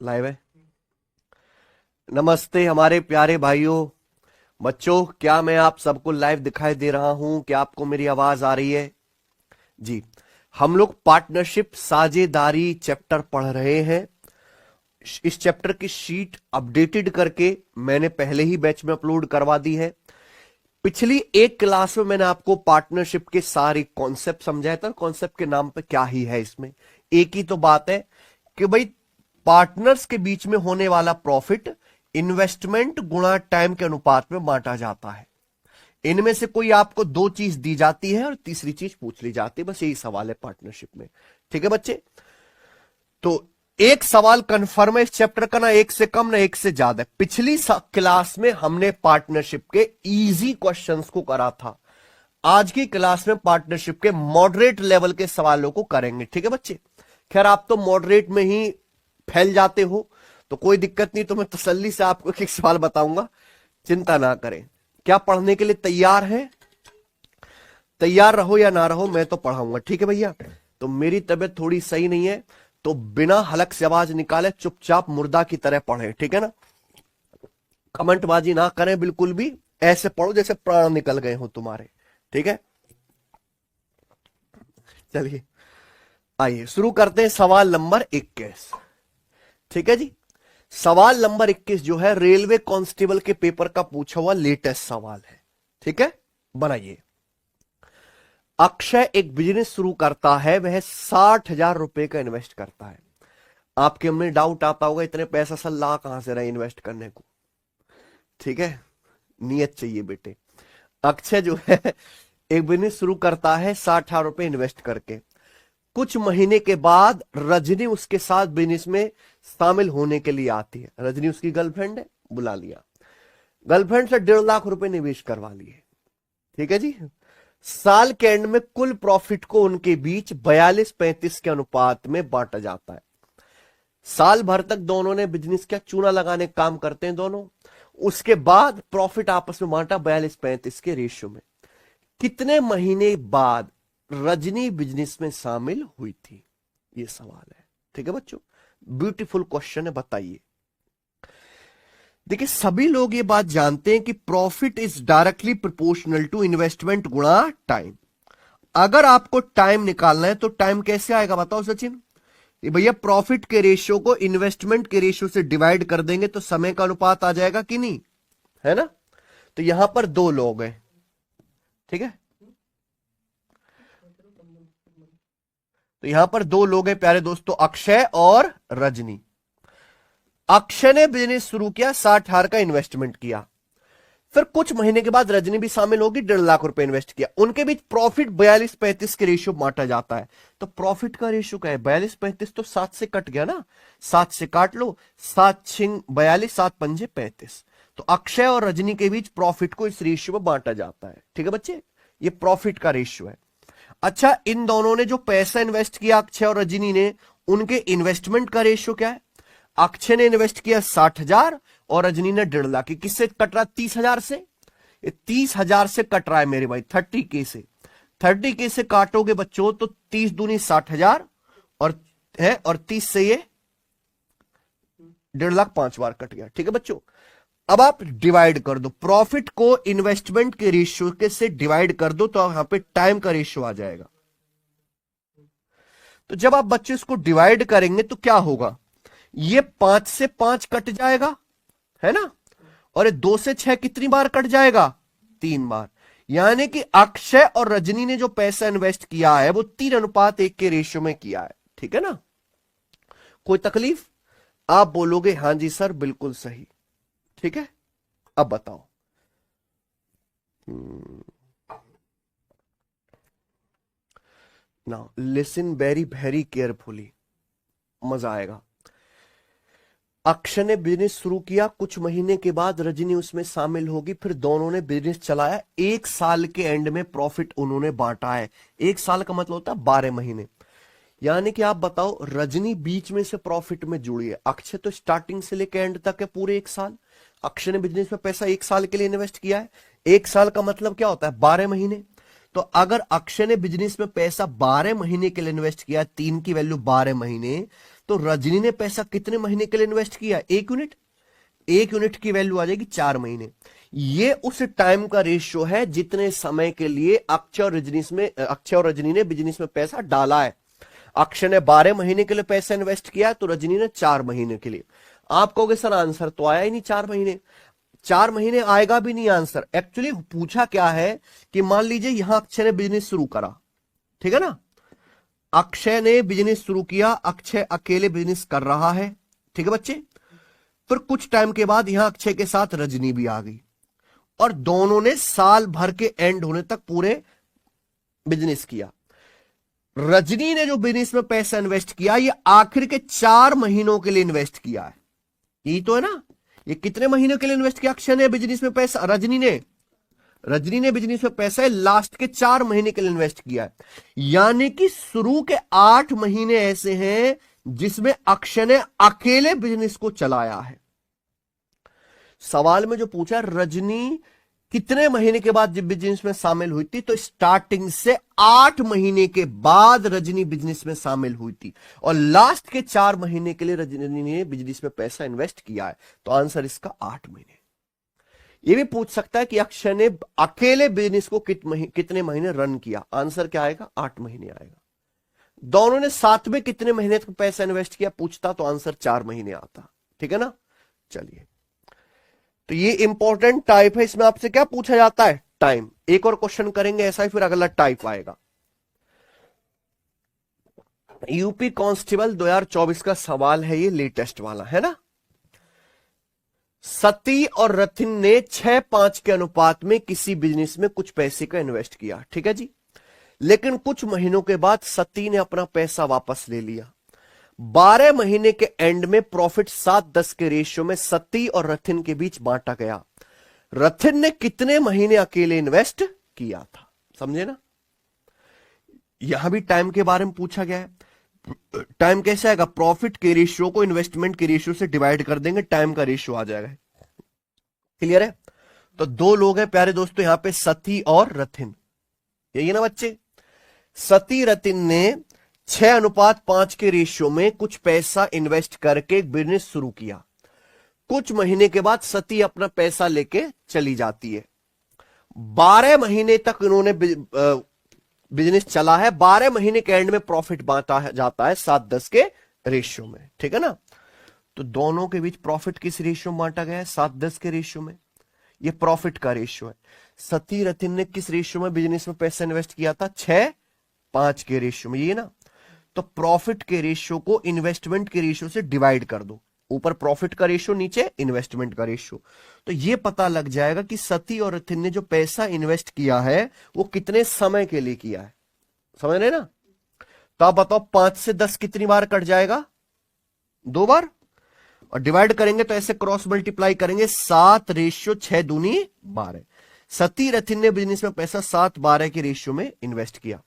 Live है। नमस्ते हमारे प्यारे भाइयों बच्चों, क्या मैं आप सबको लाइव दिखाई दे रहा हूं? क्या आपको मेरी आवाज आ रही है? जी, हम लोग पार्टनरशिप साझेदारी चैप्टर पढ़ रहे हैं। इस चैप्टर की शीट अपडेटेड करके मैंने पहले ही बैच में अपलोड करवा दी है। पिछली एक क्लास में मैंने आपको पार्टनरशिप के सारे कॉन्सेप्ट समझाया था। कॉन्सेप्ट के नाम पे क्या ही है, इसमें एक ही तो बात है कि भाई पार्टनर्स के बीच में होने वाला प्रॉफिट इन्वेस्टमेंट गुणा टाइम के अनुपात में बांटा जाता है। इनमें से कोई आपको दो चीज दी जाती है और तीसरी चीज पूछ ली जाती है, बस यही सवाल है पार्टनरशिप में। ठीक है बच्चे, तो एक सवाल कंफर्म है इस चैप्टर का, ना एक से कम ना एक से ज्यादा। पिछली क्लास में हमने पार्टनरशिप के इजी क्वेश्चंस को करा था। आज की क्लास में पार्टनरशिप के मॉडरेट लेवल के सवालों को करेंगे। ठीक है बच्चे, खैर आप तो मॉडरेट में ही फैल जाते हो तो कोई दिक्कत नहीं, तो मैं तसल्ली से आपको एक सवाल बताऊंगा, चिंता ना करें। क्या पढ़ने के लिए तैयार हैं? तैयार रहो या ना रहो, मैं तो पढ़ाऊंगा। ठीक है भैया, तो मेरी तबीयत थोड़ी सही नहीं है, तो बिना हलक से आवाज निकाले चुपचाप मुर्दा की तरह पढ़े। ठीक है ना, कमेंटबाजी ना करें बिल्कुल भी, ऐसे पढ़ो जैसे प्राण निकल गए हो तुम्हारे। ठीक है, चलिए आइए शुरू करते हैं। सवाल नंबर 21। ठीक है जी, सवाल नंबर 21 जो है रेलवे कांस्टेबल के पेपर का पूछा हुआ लेटेस्ट सवाल है। ठीक है, बनाइए। अक्षय एक बिजनेस शुरू करता है, वह 60,000 रुपए का इन्वेस्ट करता है। आपके मन में डाउट आता होगा इतने पैसा सल्लाह कहां से रहे इन्वेस्ट करने को। ठीक है, नियत चाहिए बेटे। अक्षय जो है एक बिजनेस शुरू करता है 60,000 रुपए इन्वेस्ट करके। कुछ महीने के बाद रजनी उसके साथ बिजनेस में शामिल होने के लिए आती है। रजनी उसकी गर्लफ्रेंड है, बुला लिया। गर्लफ्रेंड से 1.5 लाख रुपए निवेश करवा लिए। ठीक है जी, साल के एंड में कुल प्रॉफिट को उनके बीच 42-35 के अनुपात में बांटा जाता है। साल भर तक दोनों ने बिजनेस का चूना लगाने काम करते हैं दोनों। उसके बाद प्रॉफिट आपस में बांटा 42-35 के रेशियो में। कितने महीने बाद रजनी बिजनेस में शामिल हुई थी, ये सवाल है। ठीक है बच्चों, ब्यूटीफुल क्वेश्चन है, बताइए। देखिए सभी लोग ये बात जानते हैं कि profit is directly proportional to investment गुणा टाइम। अगर आपको टाइम निकालना है तो टाइम कैसे आएगा बताओ सचिन? ये भैया प्रॉफिट के रेशियो को इन्वेस्टमेंट के रेशियो से डिवाइड कर देंगे तो समय का अनुपात आ जाएगा कि नहीं, है ना? तो यहां पर दो लोग हैं। ठीक है, तो यहां पर दो लोग हैं प्यारे दोस्तों, अक्षय और रजनी। अक्षय ने बिजनेस शुरू किया, 60,000 का इन्वेस्टमेंट किया। फिर कुछ महीने के बाद रजनी भी शामिल होगी, 1.5 लाख रुपए इन्वेस्ट किया। उनके बीच प्रॉफिट 42-35 के रेशियो बांटा जाता है। तो प्रॉफिट का रेशियो क्या है? 42-35 तो 7 से कट गया ना, 7 से काट लो, 7 छिंग 42, 7 पंजे 35। तो अक्षय और रजनी के बीच प्रॉफिट को इस रेशियो में बांटा जाता है। ठीक है बच्चे, ये प्रॉफिट का रेशियो है। अच्छा, इन दोनों ने जो पैसा इन्वेस्ट किया अक्षय और रजनी ने, उनके इन्वेस्टमेंट का रेशियो क्या है? अक्षय ने इन्वेस्ट किया 60,000 और रजनी ने 1.5 लाख। किससे कट रहा? 30,000 से। ये 30,000 से कट रहा है मेरे भाई, 30K से। 30K से काटोगे बच्चों तो 30 दूनी 60,000 और है, और 30 से ये 1.5 लाख 5 बार कट गया। ठीक है बच्चों, अब आप डिवाइड कर दो, प्रॉफिट को इन्वेस्टमेंट के रेशियो के से डिवाइड कर दो तो यहां पे टाइम का रेशियो आ जाएगा। तो जब आप बच्चे इसको डिवाइड करेंगे तो क्या होगा? ये 5 से 5 कट जाएगा, है ना, और ये 2 से 6 कितनी बार कट जाएगा? 3 बार। यानी कि अक्षय और रजनी ने जो पैसा इन्वेस्ट किया है वो 3:1 के रेशियो में किया है। ठीक है ना, कोई तकलीफ? आप बोलोगे हां जी सर बिल्कुल सही। ठीक है, अब बताओ। Now listen very very carefully, मजा आएगा। अक्षय ने बिजनेस शुरू किया, कुछ महीने के बाद रजनी उसमें शामिल होगी, फिर दोनों ने बिजनेस चलाया। 1 साल के एंड में प्रॉफिट उन्होंने बांटा है। 1 साल का मतलब होता है 12 महीने। यानी कि आप बताओ, रजनी बीच में से प्रॉफिट में जुड़ी है, अक्षय तो स्टार्टिंग से लेकर एंड तक है पूरे 1 साल। अक्षय ने बिजनेस में पैसा 1 साल के लिए इन्वेस्ट किया है। 1 साल का मतलब क्या होता है? 12 महीने। तो अगर अक्षय ने बिजनेस में पैसा 12 महीने के लिए इन्वेस्ट किया, 3 की वैल्यू 12 महीने, तो रजनी ने पैसा कितने महीने के लिए इन्वेस्ट किया? 1 यूनिट। 1 यूनिट की वैल्यू आ जाएगी 4 महीने। ये उस टाइम का रेशियो है जितने समय के लिए अक्षय और रजनी ने बिजनेस में पैसा डाला है। अक्षय ने 12 महीने के लिए पैसा इन्वेस्ट किया, तो रजनी ने 4 महीने के लिए। आप कहोगे सर आंसर तो आया ही नहीं 4 महीने। 4 महीने आएगा भी नहीं आंसर। एक्चुअली पूछा क्या है कि मान लीजिए यहां अक्षय ने बिजनेस शुरू करा, ठीक है ना, अक्षय ने बिजनेस शुरू किया, अक्षय अकेले बिजनेस कर रहा है, ठीक है बच्चे। फिर कुछ टाइम के बाद यहां अक्षय के साथ रजनी भी आ गई और दोनों ने साल भर के एंड होने तक पूरे बिजनेस किया। रजनी ने जो बिजनेस में पैसा इन्वेस्ट किया, ये आखिर के 4 महीनों के लिए इन्वेस्ट किया है। यही तो है ना, ये कितने महीनों के लिए इन्वेस्ट किया अक्षय ने बिजनेस में पैसा? रजनी ने बिजनेस में पैसा लास्ट के 4 महीने के लिए इन्वेस्ट किया है। यानी कि शुरू के 8 महीने ऐसे हैं जिसमें अक्षय ने अकेले बिजनेस को चलाया है। सवाल में जो पूछा रजनी कितने महीने के बाद जब बिजनेस में शामिल हुई थी, तो स्टार्टिंग से 8 महीने के बाद रजनी बिजनेस में शामिल हुई थी और लास्ट के 4 महीने के लिए रजनी ने बिजनेस में पैसा इन्वेस्ट किया है। तो आंसर इसका 8 महीने। यह भी पूछ सकता है कि अक्षय ने अकेले बिजनेस को कितने महीने रन किया, आंसर क्या आएगा? 8 महीने आएगा। दोनों ने साथ में कितने महीने तक पैसा इन्वेस्ट किया पूछता तो आंसर 4 महीने आता, ठीक है ना। चलिए, तो ये इंपॉर्टेंट टाइप है। इसमें आपसे क्या पूछा जाता है? टाइम। एक और क्वेश्चन करेंगे ऐसा ही, फिर अगला टाइप आएगा। यूपी कांस्टेबल 2024 का सवाल है, ये लेटेस्ट वाला है ना। सती और रथिन ने 6:5 के अनुपात में किसी बिजनेस में कुछ पैसे का इन्वेस्ट किया, ठीक है जी। लेकिन कुछ महीनों के बाद सती ने अपना पैसा वापस ले लिया। 12 महीने के एंड में प्रॉफिट 7:10 के रेशियो में सती और रथिन के बीच बांटा गया। रथिन ने कितने महीने अकेले इन्वेस्ट किया था? समझे ना। यहां भी टाइम के बारे में पूछा गया है। टाइम कैसे आएगा? प्रॉफिट के रेशियो को इन्वेस्टमेंट के रेशियो से डिवाइड कर देंगे, टाइम का रेशियो आ जाएगा। क्लियर है। तो 2 लोग हैं प्यारे दोस्तों यहां पे, सती और रथिन, यही है ना बच्चे। सती रथिन ने 6:5 के रेशियो में कुछ पैसा इन्वेस्ट करके एक बिजनेस शुरू किया। कुछ महीने के बाद सती अपना पैसा लेके चली जाती है। 12 महीने तक इन्होंने बिजनेस चला है। 12 महीने के एंड में प्रॉफिट बांटा जाता है 7:10 के रेशियो में, ठीक है ना। तो दोनों के बीच प्रॉफिट किस रेशियो में बांटा गया है? 7:10 के रेशियो में। ये प्रॉफिट का रेशियो है। सती रथिन ने किस रेशियो में बिजनेस में पैसा इन्वेस्ट किया था? 6:5 के रेशियो में, ये ना। तो प्रॉफिट के रेशियो को इन्वेस्टमेंट के रेशियो से डिवाइड कर दो। ऊपर प्रॉफिट का रेशियो, नीचे इन्वेस्टमेंट का रेशियो। तो ये पता लग जाएगा कि सती और रथिन ने जो पैसा इन्वेस्ट किया है वो कितने समय के लिए किया है। समझ रहे ना। तो आप बताओ 5 से 10 कितनी बार कट जाएगा? 2 बार। और डिवाइड करेंगे तो ऐसे क्रॉस मल्टीप्लाई करेंगे, 7:6 दूनी 12। सती रथिन ने बिजनेस में पैसा 7:12 के रेशियो में इन्वेस्ट किया।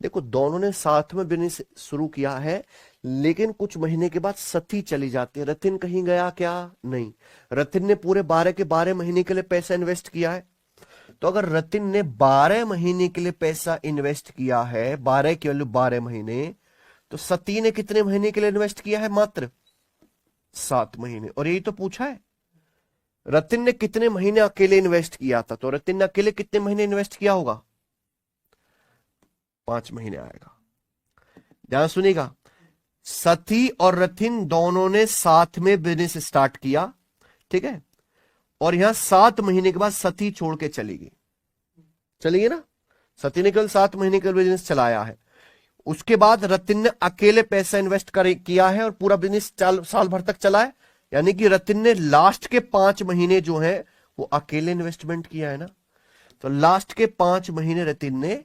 देखो दोनों ने साथ में बिजनेस शुरू किया है, लेकिन कुछ महीने के बाद सती चली जाती है। रथिन कहीं गया क्या? नहीं। रथिन ने पूरे 12 के 12 महीने के लिए पैसा इन्वेस्ट किया है। तो अगर रतिन ने 12 महीने के लिए पैसा इन्वेस्ट किया है, 12 की वैल्यू 12 महीने, तो सती ने कितने महीने के लिए इन्वेस्ट किया है? मात्र 7 महीने। और यही तो पूछा है, रतिन ने कितने महीने अकेले इन्वेस्ट किया था, तो रतिन ने अकेले कितने महीने इन्वेस्ट किया होगा? 5 महीने आएगा। ध्यान सुनिएगा, सती और रथिन दोनों ने साथ में बिजनेस स्टार्ट किया, ठीक है, और यहां 7 महीने के बाद सती छोड़ के चली गई ना। सती ने केवल 7 महीने का बिजनेस चलाया है। उसके बाद रतिन ने अकेले पैसा इन्वेस्ट किया है और पूरा बिजनेस साल भर तक चला है। यानी कि रतिन ने लास्ट के 5 महीने जो है वो अकेले इन्वेस्टमेंट किया है ना। तो लास्ट के 5 महीने रतिन ने,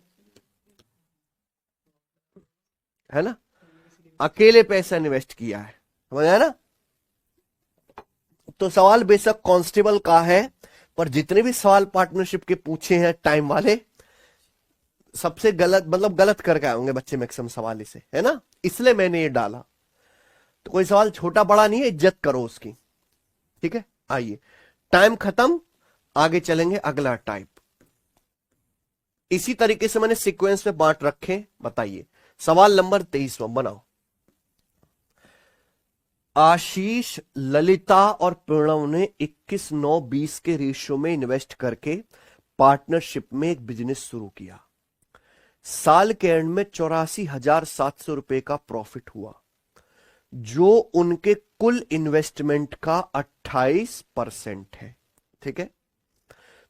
है ना, अकेले पैसा इन्वेस्ट किया है। समझ आया ना। तो सवाल बेशक कांस्टेबल का है, पर जितने भी सवाल पार्टनरशिप के पूछे हैं टाइम वाले, सबसे गलत, मतलब गलत करके आए होंगे बच्चे मैक्सिमम सवाल इसे, है ना, इसलिए मैंने ये डाला। तो कोई सवाल छोटा बड़ा नहीं है, इज्जत करो उसकी, ठीक है। आइए, टाइम खत्म, आगे चलेंगे अगला टाइप। इसी तरीके से मैंने सीक्वेंस में बांट रखे। बताइए सवाल नंबर 23 बनाओ। आशीष, ललिता और प्रणव ने 21-9-20 के रेशियो में इन्वेस्ट करके पार्टनरशिप में एक बिजनेस शुरू किया। साल के एंड में 84,700 रुपए का प्रॉफिट हुआ, जो उनके कुल इन्वेस्टमेंट का 28% है। ठीक है,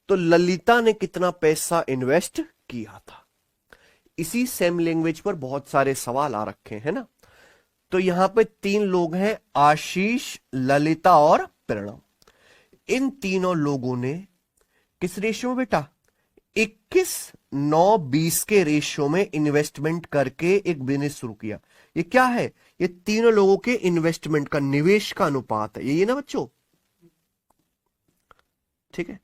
तो ललिता ने कितना पैसा इन्वेस्ट किया था? इसी सेम लैंग्वेज पर बहुत सारे सवाल आ रखे हैं ना। तो यहां पे 3 लोग हैं, आशीष, ललिता और प्रणव। इन तीनों लोगों ने किस रेशियो में बेटा? 21-9-20 के रेशियो में इन्वेस्टमेंट करके एक बिजनेस शुरू किया। ये क्या है? ये तीनों लोगों के इन्वेस्टमेंट का, निवेश का अनुपात है ये ना बच्चों। ठीक है,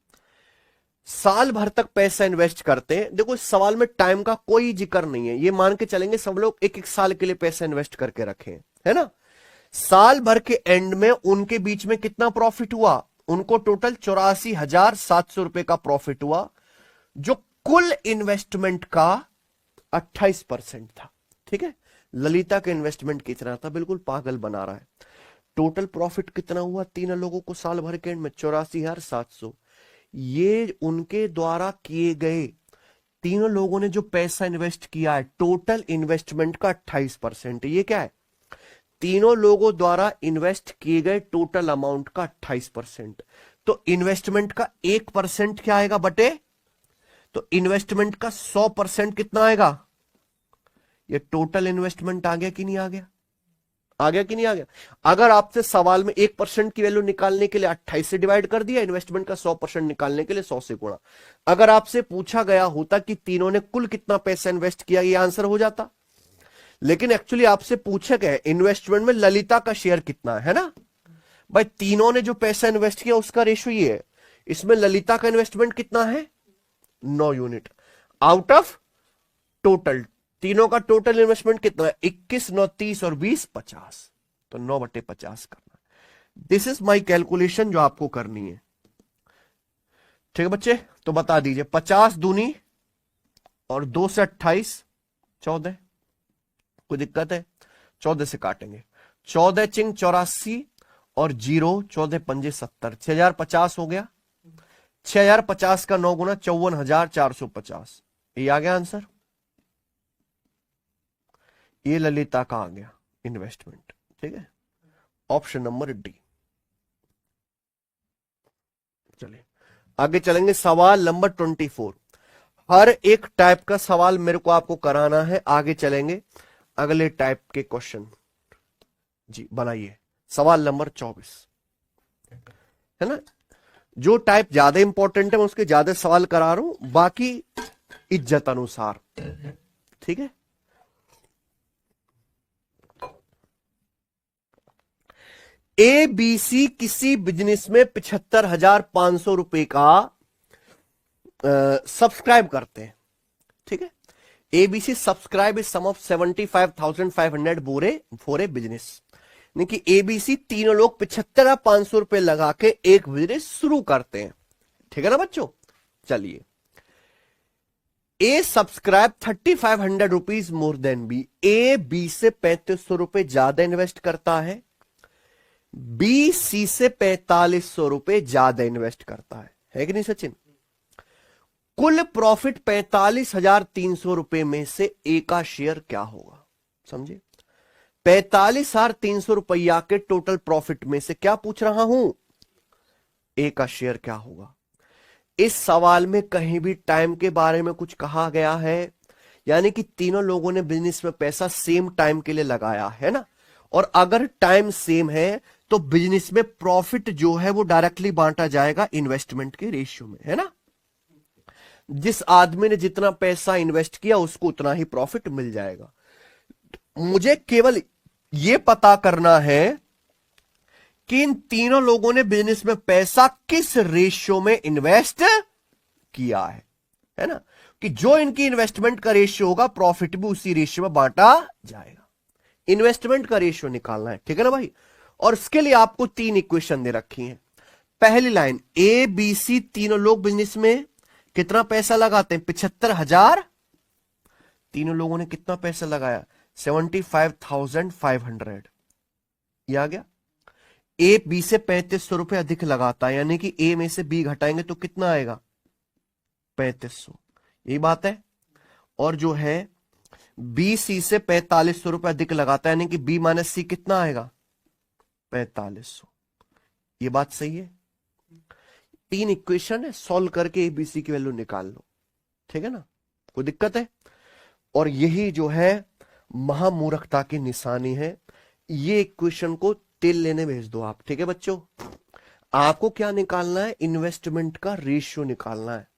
साल भर तक पैसा इन्वेस्ट करते हैं। देखो इस सवाल में टाइम का कोई जिक्र नहीं है, ये मान के चलेंगे सब लोग एक एक साल के लिए पैसा इन्वेस्ट करके रखे हैं, है ना। साल भर के एंड में उनके बीच में कितना प्रॉफिट हुआ? उनको टोटल 84,700 रुपए का प्रॉफिट हुआ, जो कुल इन्वेस्टमेंट का 28% था। ठीक है, ललिता का इन्वेस्टमेंट कितना था? बिल्कुल पागल बना रहा है। टोटल प्रॉफिट कितना हुआ तीनों लोगों को साल भर के एंड में? 84,700। ये उनके द्वारा किए गए, तीनों लोगों ने जो पैसा इन्वेस्ट किया है, टोटल इन्वेस्टमेंट का 28% है। ये क्या है? तीनों लोगों द्वारा इन्वेस्ट किए गए टोटल अमाउंट का 28%। तो इन्वेस्टमेंट का 1% क्या आएगा बटे? तो इन्वेस्टमेंट का 100% कितना आएगा? ये टोटल इन्वेस्टमेंट आ गया कि नहीं आ गया? आ गया कि नहीं आ गया? अगर आपसे सवाल में 1% की वैल्यू निकालने के लिए 28 से डिवाइड कर दिया, इन्वेस्टमेंट का 100% निकालने के लिए 100 से गुणा। अगर आपसे पूछा गया होता कि तीनों ने कुल कितना पैसा इन्वेस्ट किया, ये आंसर हो जाता। लेकिन एक्चुअली आपसे पूछा गया इन्वेस्टमेंट में ललिता का शेयर कितना है ना भाई। तीनों ने जो पैसा इन्वेस्ट किया उसका रेशियो ये है। इसमें ललिता का इन्वेस्टमेंट कितना है? 9 यूनिट आउट ऑफ टोटल। तीनों का टोटल इन्वेस्टमेंट कितना है? 21, 9, 30 और 20, 50। तो 9/50 करना। दिस इज माई कैलकुलेशन जो आपको करनी है। ठीक है बच्चे, तो बता दीजिए 50 दूनी और 2 से 28, 14। कोई दिक्कत है? 14 से काटेंगे। 14 चिंग 84 और 0, 14 पंजे 70, 6050 हो गया। 6050 का 9 गुना 54,450। ये आ गया आंसर। ये ललिता का आ गया इन्वेस्टमेंट। ठीक है, ऑप्शन नंबर डी। चलिए आगे चलेंगे। सवाल नंबर 24। हर एक टाइप का सवाल मेरे को आपको कराना है। आगे चलेंगे अगले टाइप के क्वेश्चन। जी बनाइए सवाल नंबर 24, है ना। जो टाइप ज्यादा इंपॉर्टेंट है मैं उसके ज्यादा सवाल करा रहा हूं, बाकी इज्जत अनुसार। ठीक है, ABC किसी बिजनेस में 75,500 रुपए का सब्सक्राइब करते हैं। ठीक है, ABC subscribe is sum of 75,500 for a business. यानी कि ABC तीनों लोग 75,500 रुपए लगा के एक बिजनेस शुरू करते हैं। ठीक है ना बच्चों। चलिए, A subscribe 3,500 rupees more than B। A B से 3,500 रुपए ज्यादा इन्वेस्ट करता है, B C से 4,500 रुपए ज्यादा इन्वेस्ट करता है कि नहीं सचिन। कुल प्रॉफिट 45,300 रुपए में से A का शेयर क्या होगा? समझे, 45,300 रुपया के टोटल प्रॉफिट में से क्या पूछ रहा हूं? A का शेयर क्या होगा। इस सवाल में कहीं भी टाइम के बारे में कुछ कहा गया है? यानी कि तीनों लोगों ने बिजनेस में पैसा सेम टाइम के लिए लगाया है ना। और अगर टाइम सेम है तो बिजनेस में प्रॉफिट जो है वो डायरेक्टली बांटा जाएगा इन्वेस्टमेंट के रेशियो में, है ना। जिस आदमी ने जितना पैसा इन्वेस्ट किया उसको उतना ही प्रॉफिट मिल जाएगा। मुझे केवल यह पता करना है कि इन तीनों लोगों ने बिजनेस में पैसा किस रेशियो में इन्वेस्ट किया है ना। कि जो इनकी इन्वेस्टमेंट का रेशियो होगा प्रॉफिट भी उसी रेशियो में बांटा जाएगा। इन्वेस्टमेंट का रेशियो निकालना है, ठीक है ना भाई। और इसके लिए आपको 3 इक्वेशन दे रखी हैं। पहली लाइन, ABC तीनों लोग बिजनेस में कितना पैसा लगाते हैं? 75,000। तीनों लोगों ने कितना पैसा लगाया? 75,500। ये आ गया। ए बी से 3500 रुपए अधिक लगाता है, यानी कि ए में से बी घटाएंगे तो कितना आएगा? 3500। यही बात है। और जो है बी सी से 4500 रुपए अधिक लगाता है, यानी कि बी माइनस सी कितना आएगा? 4500। ये बात सही है। 3 इक्वेशन है, सॉल्व करके एबीसी की वैल्यू निकाल लो। ठीक है ना, कोई दिक्कत है? और यही जो है महामूर्खता की निशानी है। ये इक्वेशन को तेल लेने भेज दो आप। ठीक है बच्चों, आपको क्या निकालना है? इन्वेस्टमेंट का रेशियो निकालना है।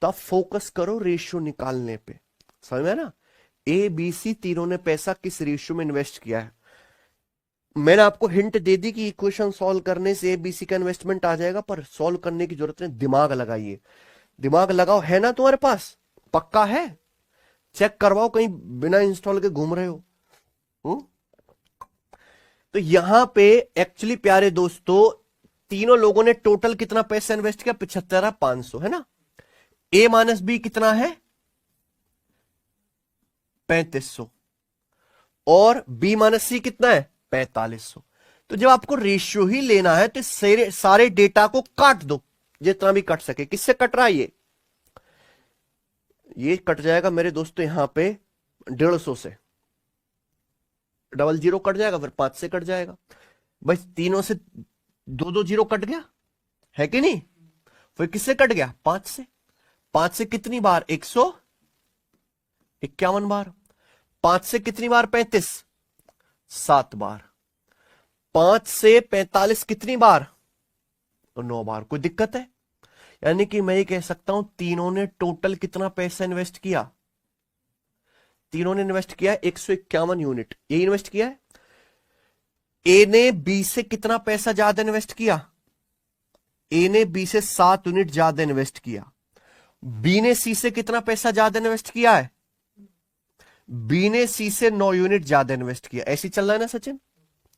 तो आप फोकस करो रेशियो निकालने पे। समझ में ना? ए बी सी तीनों ने पैसा किस रेशियो में इन्वेस्ट किया है। मैंने आपको हिंट दे दी कि इक्वेशन सॉल्व करने से एबीसी का इन्वेस्टमेंट आ जाएगा, पर सॉल्व करने की जरूरत नहीं, दिमाग लगाइए। दिमाग लगाओ। है ना तुम्हारे पास? पक्का है? चेक करवाओ, कहीं बिना इंस्टॉल के घूम रहे हो। हुँ? तो यहां पे एक्चुअली प्यारे दोस्तों, तीनों लोगों ने टोटल कितना पैसा इन्वेस्ट किया? 75,500, है ना? ए माइनस बी कितना है? 3500। और बी माइनस सी कितना है? 4500। तो जब आपको रेशियो ही लेना है तो सारे डेटा को काट दो, जितना भी कट सके। किससे कट रहा है ये कट जाएगा मेरे दोस्तों यहां पे 150 से। 00 कट जाएगा, फिर 5 से कट जाएगा। बस तीनों से 2 0 कट गया, है कि नहीं? फिर किससे कट गया? 5 से। 5 से कितनी बार? 151 बार। 5 से कितनी बार? 35। 7 बार। 5 से 45 कितनी बार? तो 9 बार। कोई दिक्कत है? यानी कि मैं ये कह सकता हूं तीनों ने टोटल कितना पैसा इन्वेस्ट किया? तीनों ने इन्वेस्ट किया 151 यूनिट। ये इन्वेस्ट किया है। ए ने बी से कितना पैसा ज्यादा इन्वेस्ट किया? ए ने बी से 7 यूनिट ज्यादा इन्वेस्ट किया। बी ने सी से कितना पैसा ज्यादा इन्वेस्ट किया है? बी ने सी से 9 यूनिट ज्यादा इन्वेस्ट किया। ऐसी चल रहा है ना सचिन?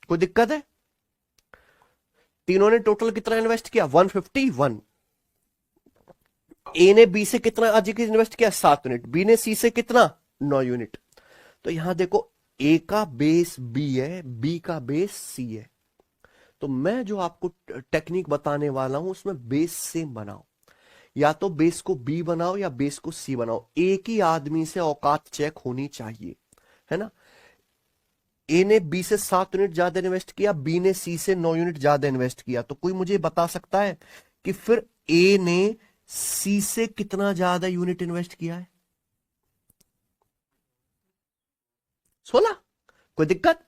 कोई दिक्कत है? तीनों ने टोटल कितना इन्वेस्ट किया? 151। ए ने बी से कितना अधिक इन्वेस्ट किया? 7 यूनिट। बी ने सी से कितना? 9 यूनिट। तो यहां देखो, ए का बेस बी है, बी का बेस सी है। तो मैं जो आपको टेक्निक बताने वाला हूं उसमें बेस सेम बनाओ। या तो बेस को बी बनाओ या बेस को सी बनाओ। एक ही आदमी से औकात चेक होनी चाहिए, है ना? ए ने बी से 7 यूनिट ज्यादा इन्वेस्ट किया, बी ने सी से 9 यूनिट ज्यादा इन्वेस्ट किया। तो कोई मुझे बता सकता है कि फिर ए ने सी से कितना ज्यादा यूनिट इन्वेस्ट किया है? 16। कोई दिक्कत?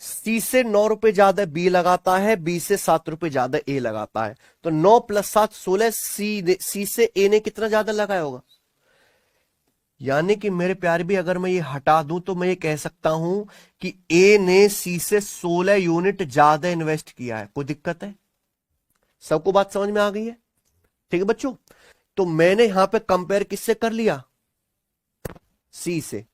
सी से 9 रुपए ज्यादा बी लगाता है, बी से 7 रुपए ज्यादा ए लगाता है। तो 9 + 7 16। सी से ए ने कितना ज्यादा लगाया होगा? यानी कि मेरे प्यारे भी, अगर मैं ये हटा दूं तो मैं ये कह सकता हूं कि ए ने सी से 16 यूनिट ज्यादा इन्वेस्ट किया है। कोई दिक्कत है? सबको बात समझ में आ गई है? ठीक है बच्चों, तो मैंने यहां पे कंपेयर किससे कर लिया? सी से।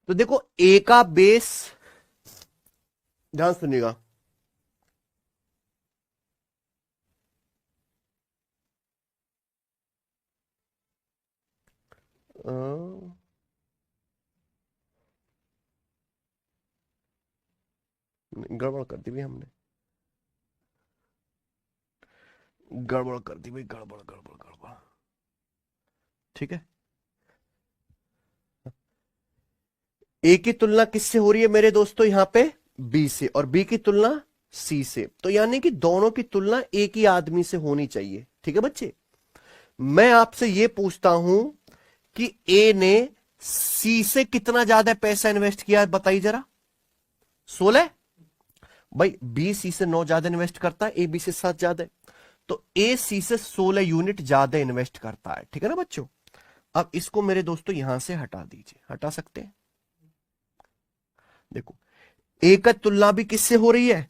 तो देखो, ए का बेस, ध्यान सुनिएगा, गड़बड़ कर दी भाई हमने, गड़बड़ कर दी भाई, गड़बड़ गड़बड़ गड़बड़। ठीक है, ए की तुलना किससे हो रही है मेरे दोस्तों? यहां पे बी से, और बी की तुलना सी से। तो यानी कि दोनों की तुलना एक ही आदमी से होनी चाहिए। ठीक है बच्चे, मैं आपसे यह पूछता हूं कि ए ने सी से कितना ज्यादा पैसा इन्वेस्ट किया है, बताइए जरा। 16। भाई बी सी से 9 ज्यादा इन्वेस्ट करता है, ए बी से 7 ज्यादा है, तो ए सी से 16 यूनिट ज्यादा इन्वेस्ट करता है। ठीक है ना बच्चों। अब इसको मेरे दोस्तों यहां से हटा दीजिए, हटा सकते हैं। देखो, ए का तुलना भी किससे हो रही है,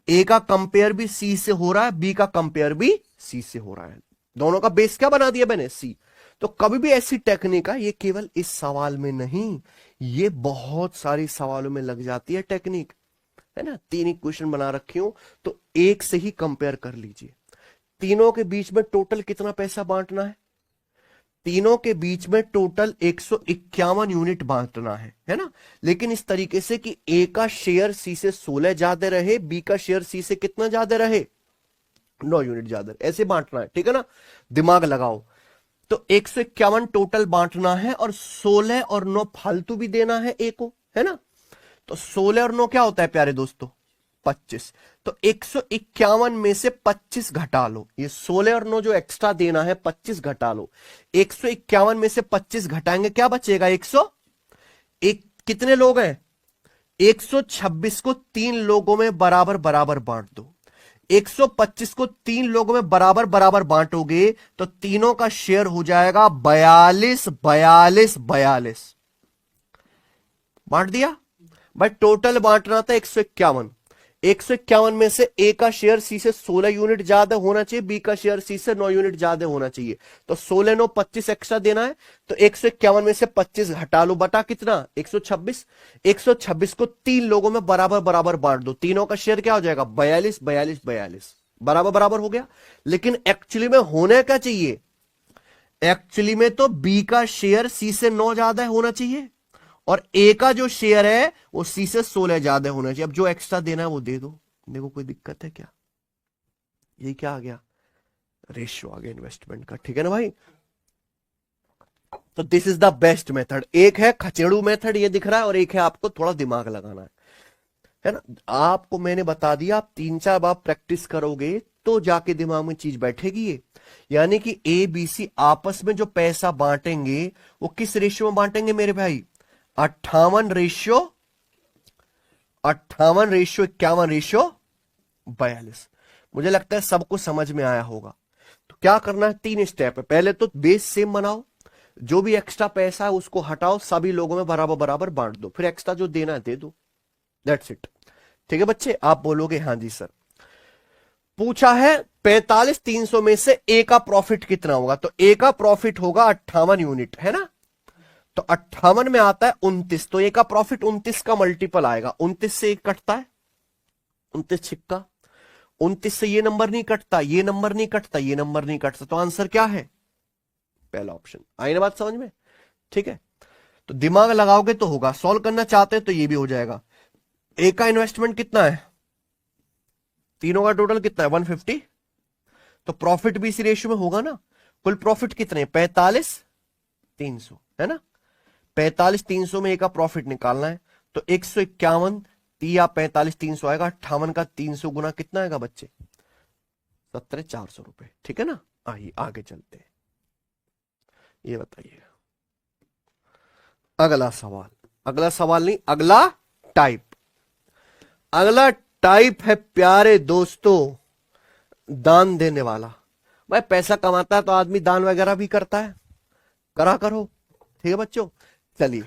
ए का कंपेयर भी सी से हो रहा है, बी का कंपेयर भी सी से हो रहा है। दोनों का बेस क्या बना दिया मैंने, सी। तो कभी भी ऐसी टेक्निक है, ये केवल इस सवाल में नहीं, ये बहुत सारी सवालों में लग जाती है टेक्निक, है ना। 3 इक्वेशन बना रखी हूं, तो एक से ही कंपेयर कर लीजिए। तीनों के बीच में टोटल कितना पैसा बांटना है, तीनों के बीच में टोटल 151 यूनिट बांटना है ना। लेकिन इस तरीके से कि ए का शेयर सी से 16 ज्यादा रहे, बी का शेयर सी से कितना ज्यादा रहे, 9 यूनिट ज्यादा, ऐसे बांटना है। ठीक है ना, दिमाग लगाओ। तो 151 टोटल बांटना है, और 16 और 9 फालतू भी देना है ए को, है ना। तो 16 और 9 क्या होता है प्यारे दोस्तों, 25। तो 151 में से 25 घटा लो, ये 16 और 9 जो एक्स्ट्रा देना है 25 घटा लो। 151 में से 25 घटाएंगे, क्या बचेगा, 100। एक कितने लोग हैं, 126 को 3 लोगों में बराबर बराबर बांट दो। 125 को 3 लोगों में बराबर बराबर बांटोगे तो तीनों का शेयर हो जाएगा 42 42 42। बांट दिया भाई, टोटल बांटना था 151। 151 में से ए का शेयर सी से 16 यूनिट ज्यादा होना चाहिए, बी का शेयर सी से 9 यूनिट ज्यादा होना चाहिए। तो 16 9 25 एक्स्ट्रा देना है, तो 151 में से 25 घटा लो, बटा कितना, 126। 126 को 3 लोगों में बराबर बराबर बांट दो, तीनों का शेयर क्या हो जाएगा, 42 42 42, बराबर बराबर हो गया। लेकिन एक्चुअली में होना क्या चाहिए, एक्चुअली में तो बी का शेयर सी से 9 ज्यादा होना चाहिए, और ए का जो शेयर है वो सी से 16 ज्यादा होना चाहिए। अब जो एक्स्ट्रा देना है वो दे दो। देखो कोई दिक्कत है क्या, ये क्या आ गया, रेशियो आ गया इन्वेस्टमेंट का। ठीक है ना भाई। तो this is the best method. एक है खचेड़ू मेथड, ये दिख रहा है, और एक है आपको थोड़ा दिमाग लगाना है ना। आपको मैंने बता दिया, आप 3-4 बार प्रैक्टिस करोगे तो जाके दिमाग में चीज बैठेगी ये। यानी कि ए बी सी आपस में जो पैसा बांटेंगे वो किस रेशियो में बांटेंगे मेरे भाई, 58 रेशियो 51 रेशियो 42। मुझे लगता है सबको समझ में आया होगा। तो क्या करना है, 3 स्टेप है। पहले तो बेस सेम बनाओ, जो भी एक्स्ट्रा पैसा है उसको हटाओ, सभी लोगों में बराबर बराबर बांट दो, फिर एक्स्ट्रा जो देना है दे दो, दैट्स इट। ठीक है बच्चे, आप बोलोगे हाँ जी सर। पूछा है 45 300 में से ए का प्रॉफिट कितना होगा, तो ए का प्रॉफिट होगा 58 यूनिट, है ना। तो 58 में आता है 29, तो ए का प्रॉफिट 29 का मल्टीपल आएगा। 29 से 1 कटता है, 29 छिक्का, 29 से ये नंबर नहीं कटता, ये नंबर नहीं कटता, ये नंबर नहीं कटता, तो आंसर क्या है, पहला ऑप्शन। आई ना बात समझ में। ठीक है, तो दिमाग लगाओगे तो होगा। सॉल्व करना चाहते हैं तो ये भी हो जाएगा। ए का इन्वेस्टमेंट कितना है, तीनों का टोटल कितना है, 150। तो प्रॉफिट भी इसी रेशियो में होगा ना। कुल प्रॉफिट कितने, 45 300, है ना। 45 300 में ए का प्रॉफिट निकालना है, तो 151 या 45 300 आएगा, 58 का 300 गुना कितना आएगा बच्चे, 17 400 रुपए। ठीक है ना। आइए आगे चलते हैं, ये बताइए अगला सवाल। अगला सवाल नहीं, अगला टाइप। अगला टाइप है प्यारे दोस्तों, दान देने वाला। भाई पैसा कमाता है तो आदमी दान वगैरह भी करता है, करा करो। ठीक है बच्चों, चलिए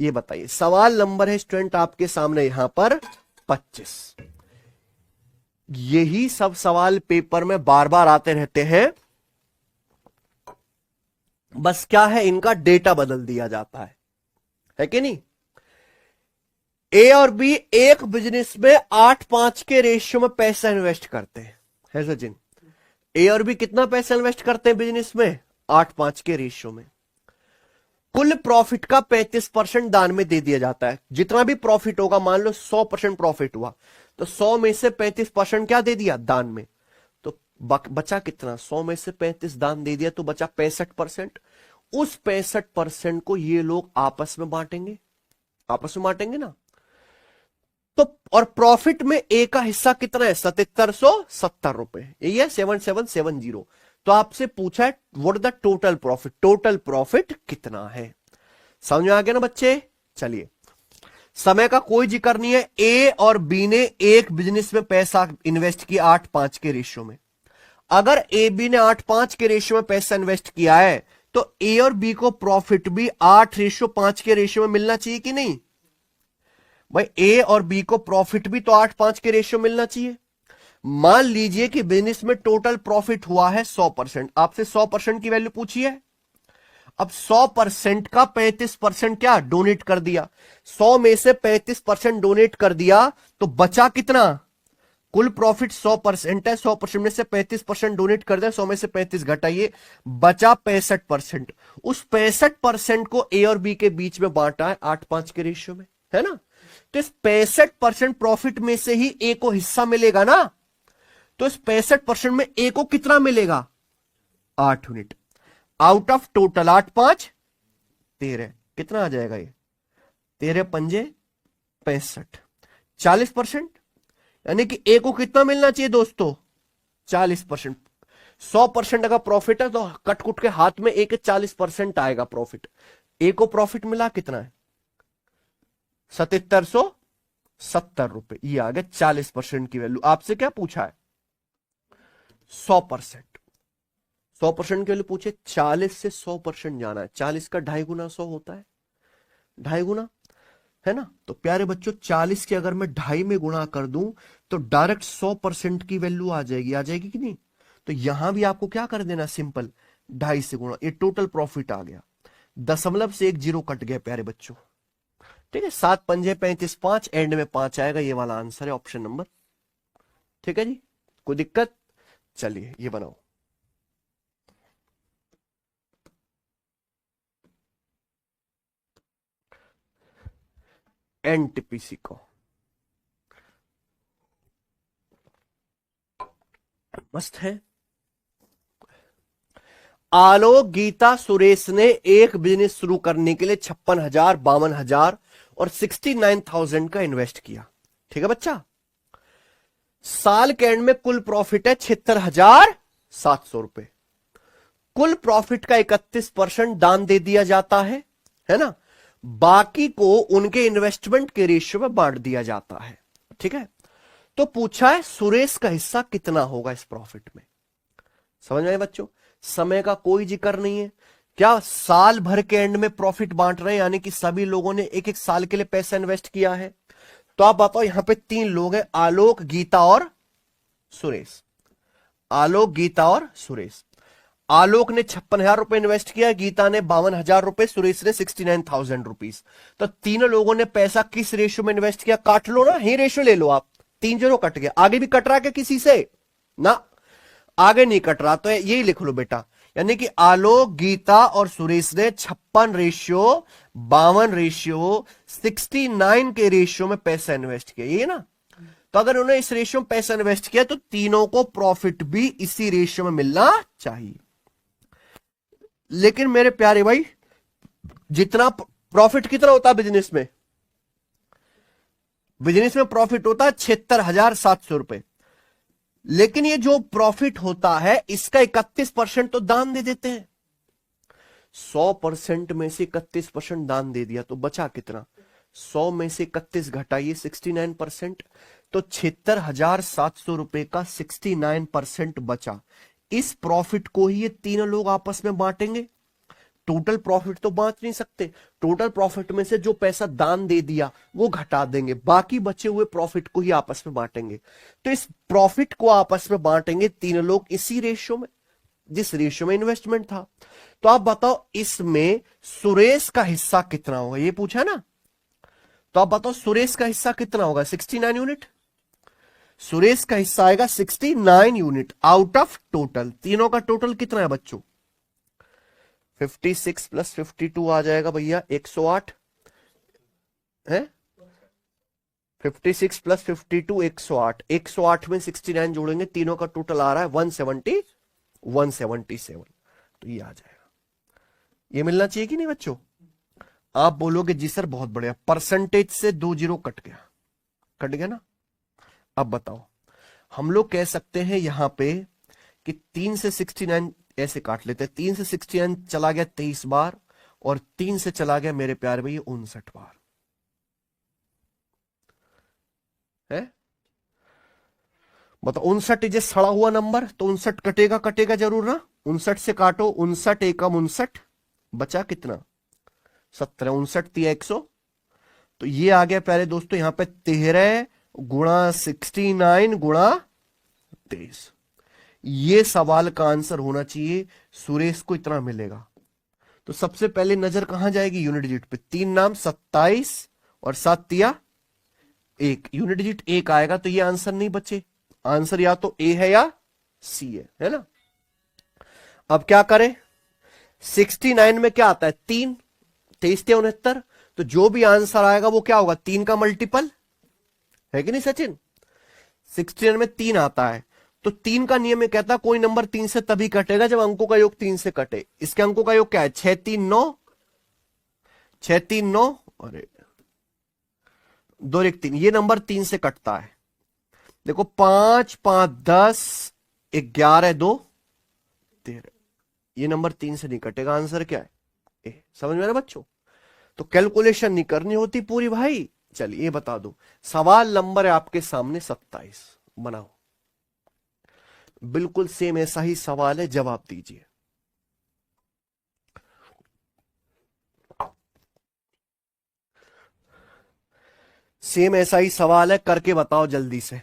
ये बताइए। सवाल नंबर है स्टूडेंट आपके सामने यहां पर 25। यही सब सवाल पेपर में बार बार आते रहते हैं, बस क्या है, इनका डेटा बदल दिया जाता है कि नहीं। ए और बी एक बिजनेस में 8-5 के रेशियो में पैसा इन्वेस्ट करते हैं, है सचिन। ए और बी कितना पैसा इन्वेस्ट करते हैं बिजनेस में, 8-5 के रेशियो में। कुल प्रॉफिट का 35% दान में दे दिया जाता है। जितना भी प्रॉफिट होगा, मान लो 100% प्रॉफिट हुआ, तो 100 में से 35% क्या दे दिया, दान में। तो बचा कितना, 100 में से 35 दान दे दिया, तो बचा 65%। उस 65% को ये लोग आपस में बांटेंगे, आपस में बांटेंगे ना। तो और प्रॉफिट में ए का हिस्सा कितना है? 7770 रुपए, यही है 7770। तो आपसे पूछा है what the total profit, total profit कितना है? समझ में आ गया ना बच्चे? चलिए, समय का कोई जिक्र नहीं है। ए और बी ने एक बिजनेस में पैसा इन्वेस्ट किया 8:5 के रेशियो में। अगर ए बी ने 8:5 के रेशियो में पैसा इन्वेस्ट किया है तो ए और बी को प्रॉफिट भी 8:5 के रेशियो में मिलना चाहिए कि नहीं? भाई ए और बी को प्रॉफिट भी तो 8:5 के रेशियो मिलना चाहिए। मान लीजिए कि बिजनेस में टोटल प्रॉफिट हुआ है 100%, आपसे 100% की वैल्यू पूछी है। अब 100% का 35% क्या डोनेट कर दिया, 100 में से 35% डोनेट कर दिया तो बचा कितना? कुल प्रॉफिट 100% है, 100% में से 35% डोनेट कर दिया, 100 में से 35 घटाइए, बचा 65%। उस 65% को ए और बी के बीच में बांटा है 8:5 के रेशियो में, है ना? तो इस 65% प्रॉफिट में से ही ए को हिस्सा मिलेगा ना। तो इस 65% में ए को कितना मिलेगा? 8 यूनिट। आउट ऑफ टोटल 8:5 13, कितना आ जाएगा ये? 13 पंजे 65, 40%। यानी कि ए को कितना मिलना चाहिए दोस्तों? 40%। 100% अगर प्रॉफिट है तो कटकुट के हाथ में ए के 40% आएगा प्रॉफिट। ए को प्रॉफिट मिला कितना है? 7770 रुपए। ये आ गया 40% की वैल्यू। आपसे क्या पूछा है? 100%। 100% की वैल्यू पूछे, 40 से 100% जाना है। 40 का 2.5 गुना 100 होता है, 2.5 गुना, है ना? तो प्यारे बच्चों 40 के अगर मैं 2.5 में गुणा कर दूं तो डायरेक्ट 100% की वैल्यू आ जाएगी कि नहीं? तो यहां भी आपको क्या कर देना, सिंपल 2.5 से गुणा, ये टोटल प्रॉफिट आ गया। दशमलव से एक जीरो कट गया प्यारे बच्चों, ठीक है? 7 पंजे 35, 5 एंड में 5 आएगा। ये वाला आंसर है ऑप्शन नंबर, ठीक है जी? कोई दिक्कत? चलिए ये बनाओ। एनटीपीसी को मस्त है। आलोक, गीता, सुरेश ने एक बिजनेस शुरू करने के लिए 56,000, 52,000 और 69,000 का इन्वेस्ट किया, ठीक है बच्चा? साल के एंड में कुल प्रॉफिट है 76,700 रुपए। कुल प्रॉफिट का 31% दान दे दिया जाता है ना? बाकी को उनके इन्वेस्टमेंट के रेशियो में बांट दिया जाता है, ठीक है? तो पूछा है सुरेश का हिस्सा कितना होगा इस प्रॉफिट में। समझ में आए बच्चों? समय का कोई जिक्र नहीं है। क्या साल भर के एंड में प्रॉफिट बांट रहे हैं, यानी कि सभी लोगों ने एक एक साल के लिए पैसा इन्वेस्ट किया है। तो आप बताओ, यहां पे 3 लोग हैं, आलोक, गीता और सुरेश। आलोक, गीता और सुरेश। आलोक ने 56,000 रुपए इन्वेस्ट किया, गीता ने 52,000 रुपए, सुरेश ने 69,000 रुपीज। तो तीनों लोगों ने पैसा किस रेशियो में इन्वेस्ट किया? काट लो ना, ही रेशियो ले लो आप। 3 0 कट गया। आगे भी कट रहा है क्या किसी से? ना, आगे नहीं कट रहा। तो यही लिख लो बेटा, यानी कि आलोक, गीता और सुरेश ने 56 रेशियो 52 रेशियो 69 के रेशियो में पैसा इन्वेस्ट किया, ये ना? तो अगर उन्होंने इस रेशियो में पैसा इन्वेस्ट किया तो तीनों को प्रॉफिट भी इसी रेशियो में मिलना चाहिए। लेकिन मेरे प्यारे भाई, जितना प्रॉफिट कितना होता है बिजनेस में? बिजनेस में प्रॉफिट होता है 76,700 रुपए। लेकिन ये जो प्रॉफिट होता है इसका 31% तो दान दे देते हैं। 100% में से 31% दान दे दिया तो बचा कितना? 100 में से 31 घटाइए, 69%। तो 76,700 रुपए का 69% बचा। इस प्रॉफिट को ही ये तीनों लोग आपस में बांटेंगे। टोटल प्रॉफिट तो बांट नहीं सकते। टोटल प्रॉफिट में से जो पैसा दान दे दिया वो घटा देंगे, बाकी बचे हुए प्रॉफिट को ही आपस में बांटेंगे। तो इस प्रॉफिट को आपस में बांटेंगे तीनों लोग इसी रेशियो में, जिस रेशियो में इन्वेस्टमेंट था। तो आप बताओ इसमें सुरेश का हिस्सा कितना होगा, ये पूछा ना? तो आप बताओ सुरेश का हिस्सा कितना होगा? 69 यूनिट। सुरेश का हिस्सा आएगा 69 यूनिट आउट ऑफ टोटल। तीनों का टोटल कितना है बच्चों? 56 प्लस 52 आ जाएगा भैया 108 है। 56 प्लस 52 108। 108 में 69 जोड़ेंगे, तीनों का टोटल आ रहा है 177। तो ये आ जाएगा। ये मिलना चाहिए कि नहीं बच्चों? आप बोलोगे जी सर बहुत बढ़िया, परसेंटेज से 2 जीरो कट गया, कट गया ना। अब बताओ, हम लोग कह सकते हैं यहां पे कि 3 से 69 ऐसे काट लेते हैं। 3 से 69 चला गया 23 बार, और 3 से चला गया मेरे प्यारे भैया 59 बार है। मतलब 59 इजे सड़ा हुआ नंबर, तो 59 कटेगा, कटेगा जरूर ना। 59 से काटो, 59 एकम 59, बचा कितना 17, 59 तिया 100। तो ये आ गया प्यारे दोस्तों यहां पे 13 गुणा 69 गुणा 23। ये सवाल का आंसर होना चाहिए। सुरेश को इतना मिलेगा। तो सबसे पहले नजर कहां जाएगी, यूनिट डिजिट पे। 3 नाम 27 और 7 तिया 1, यूनिट डिजिट 1 आएगा। तो ये आंसर नहीं बचे, आंसर या तो ए है या सी है ना। अब क्या करें, 69 में क्या आता है 3, 23 तो जो भी आंसर आएगा वो क्या होगा, 3 का मल्टीपल है कि नहीं सचिन। 69 में 3 आता है, तो 3 का नियम ये कहता है कोई नंबर 3 से तभी कटेगा जब अंकों का योग 3 से कटे। इसके अंकों का योग क्या है, 6 3 9, 6 3 9, अरे 2 1 3, ये नंबर 3 से कटता है। देखो 5 5 10, 11 2 13, ये नंबर 3 से नहीं कटेगा। आंसर क्या है ए। समझ में आ रहा बच्चों। तो कैलकुलेशन नहीं करनी होती पूरी भाई। चलिए ये बता दो, सवाल नंबर है आपके सामने 27, बनाओ। बिल्कुल सेम ऐसा ही सवाल है, जवाब दीजिए। सेम ऐसा ही सवाल है, करके बताओ जल्दी से।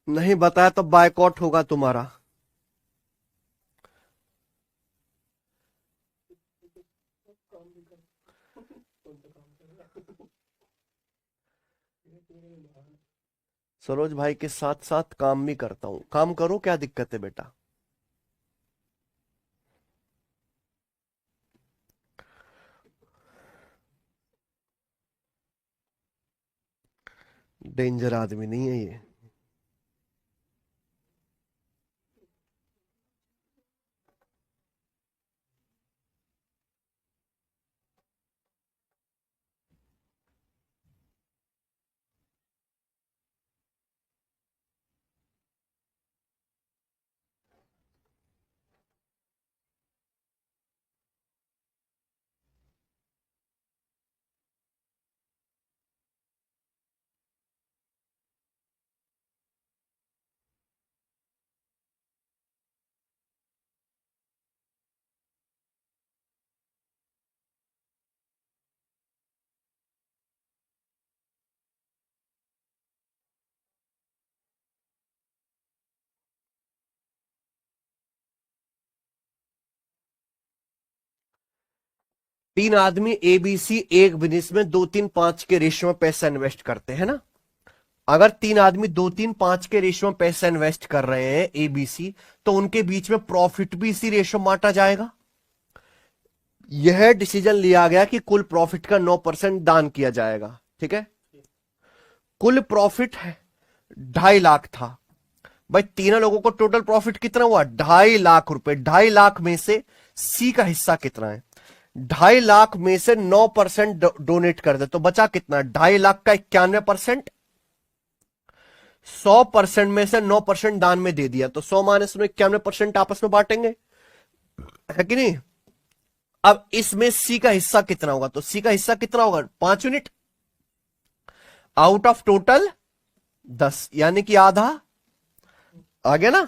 नहीं बताया तो बायकॉट होगा तुम्हारा। सरोज भाई के साथ साथ काम भी करता हूं। काम करो, क्या दिक्कत है बेटा। डेंजर आदमी नहीं है ये। तीन आदमी एबीसी एक बिजनेस में 2 3 5 के रेशियो में पैसा इन्वेस्ट करते हैं ना। अगर 3 आदमी 2 3 5 के रेशियो में पैसा इन्वेस्ट कर रहे हैं एबीसी, तो उनके बीच में प्रॉफिट भी इसी रेशियो में बांटा जाएगा। यह डिसीजन लिया गया कि कुल प्रॉफिट का 9% दान किया जाएगा। ठीक है, कुल प्रॉफिट 2.5 लाख था भाई। तीनों लोगों को टोटल प्रॉफिट कितना हुआ, 2.5 लाख रुपए। 2.5 लाख में से सी का हिस्सा कितना है, 2.5 लाख में से 9% डोनेट कर दे तो बचा कितना, 2.5 लाख का 91%। 100% में से 9% दान में दे दिया, तो 100 माइनस में 91% आपस में बांटेंगे, है कि नहीं। अब इसमें सी का हिस्सा कितना होगा, तो सी का हिस्सा कितना होगा, 5 यूनिट आउट ऑफ टोटल 10, यानी कि आधा आ गया ना।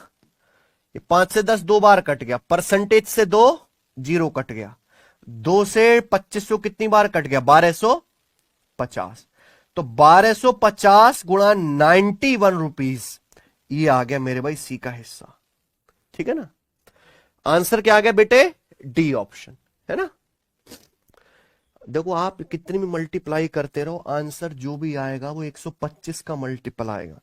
ये 5 से 10 2 बार कट गया, परसेंटेज से 2 0 कट गया, 2 से 2500 कितनी बार कट गया, 1250। तो 1250 गुणा 91 रुपीज, ये आ गया मेरे भाई सी का हिस्सा। ठीक है ना। आंसर क्या आ गया बेटे, डी ऑप्शन, है ना। देखो आप कितनी भी मल्टीप्लाई करते रहो, आंसर जो भी आएगा वो 125 का मल्टीपल आएगा।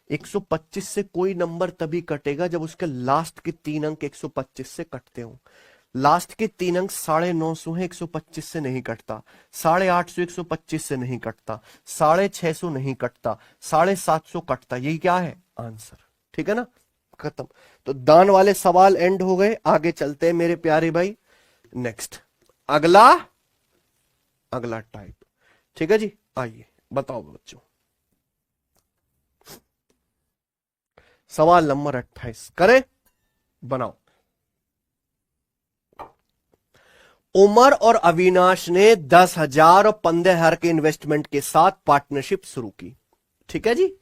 125 से कोई नंबर तभी कटेगा जब उसके लास्ट के 3 अंक 125 से कटते हो। लास्ट के 3 अंक 950 है, 125 से नहीं कटता। 850 125 से नहीं कटता, 650 नहीं कटता, 750 कटता। यही क्या है आंसर। ठीक है ना, खत्म। तो दान वाले सवाल एंड हो गए। आगे चलते हैं मेरे प्यारे भाई। नेक्स्ट, अगला टाइप, ठीक है जी, आइए बताओ बच्चों, सवाल नंबर 28 करें, बनाओ। उमर और अविनाश ने 10,000 और 15,000 के इन्वेस्टमेंट के साथ पार्टनरशिप शुरू की, ठीक है जी।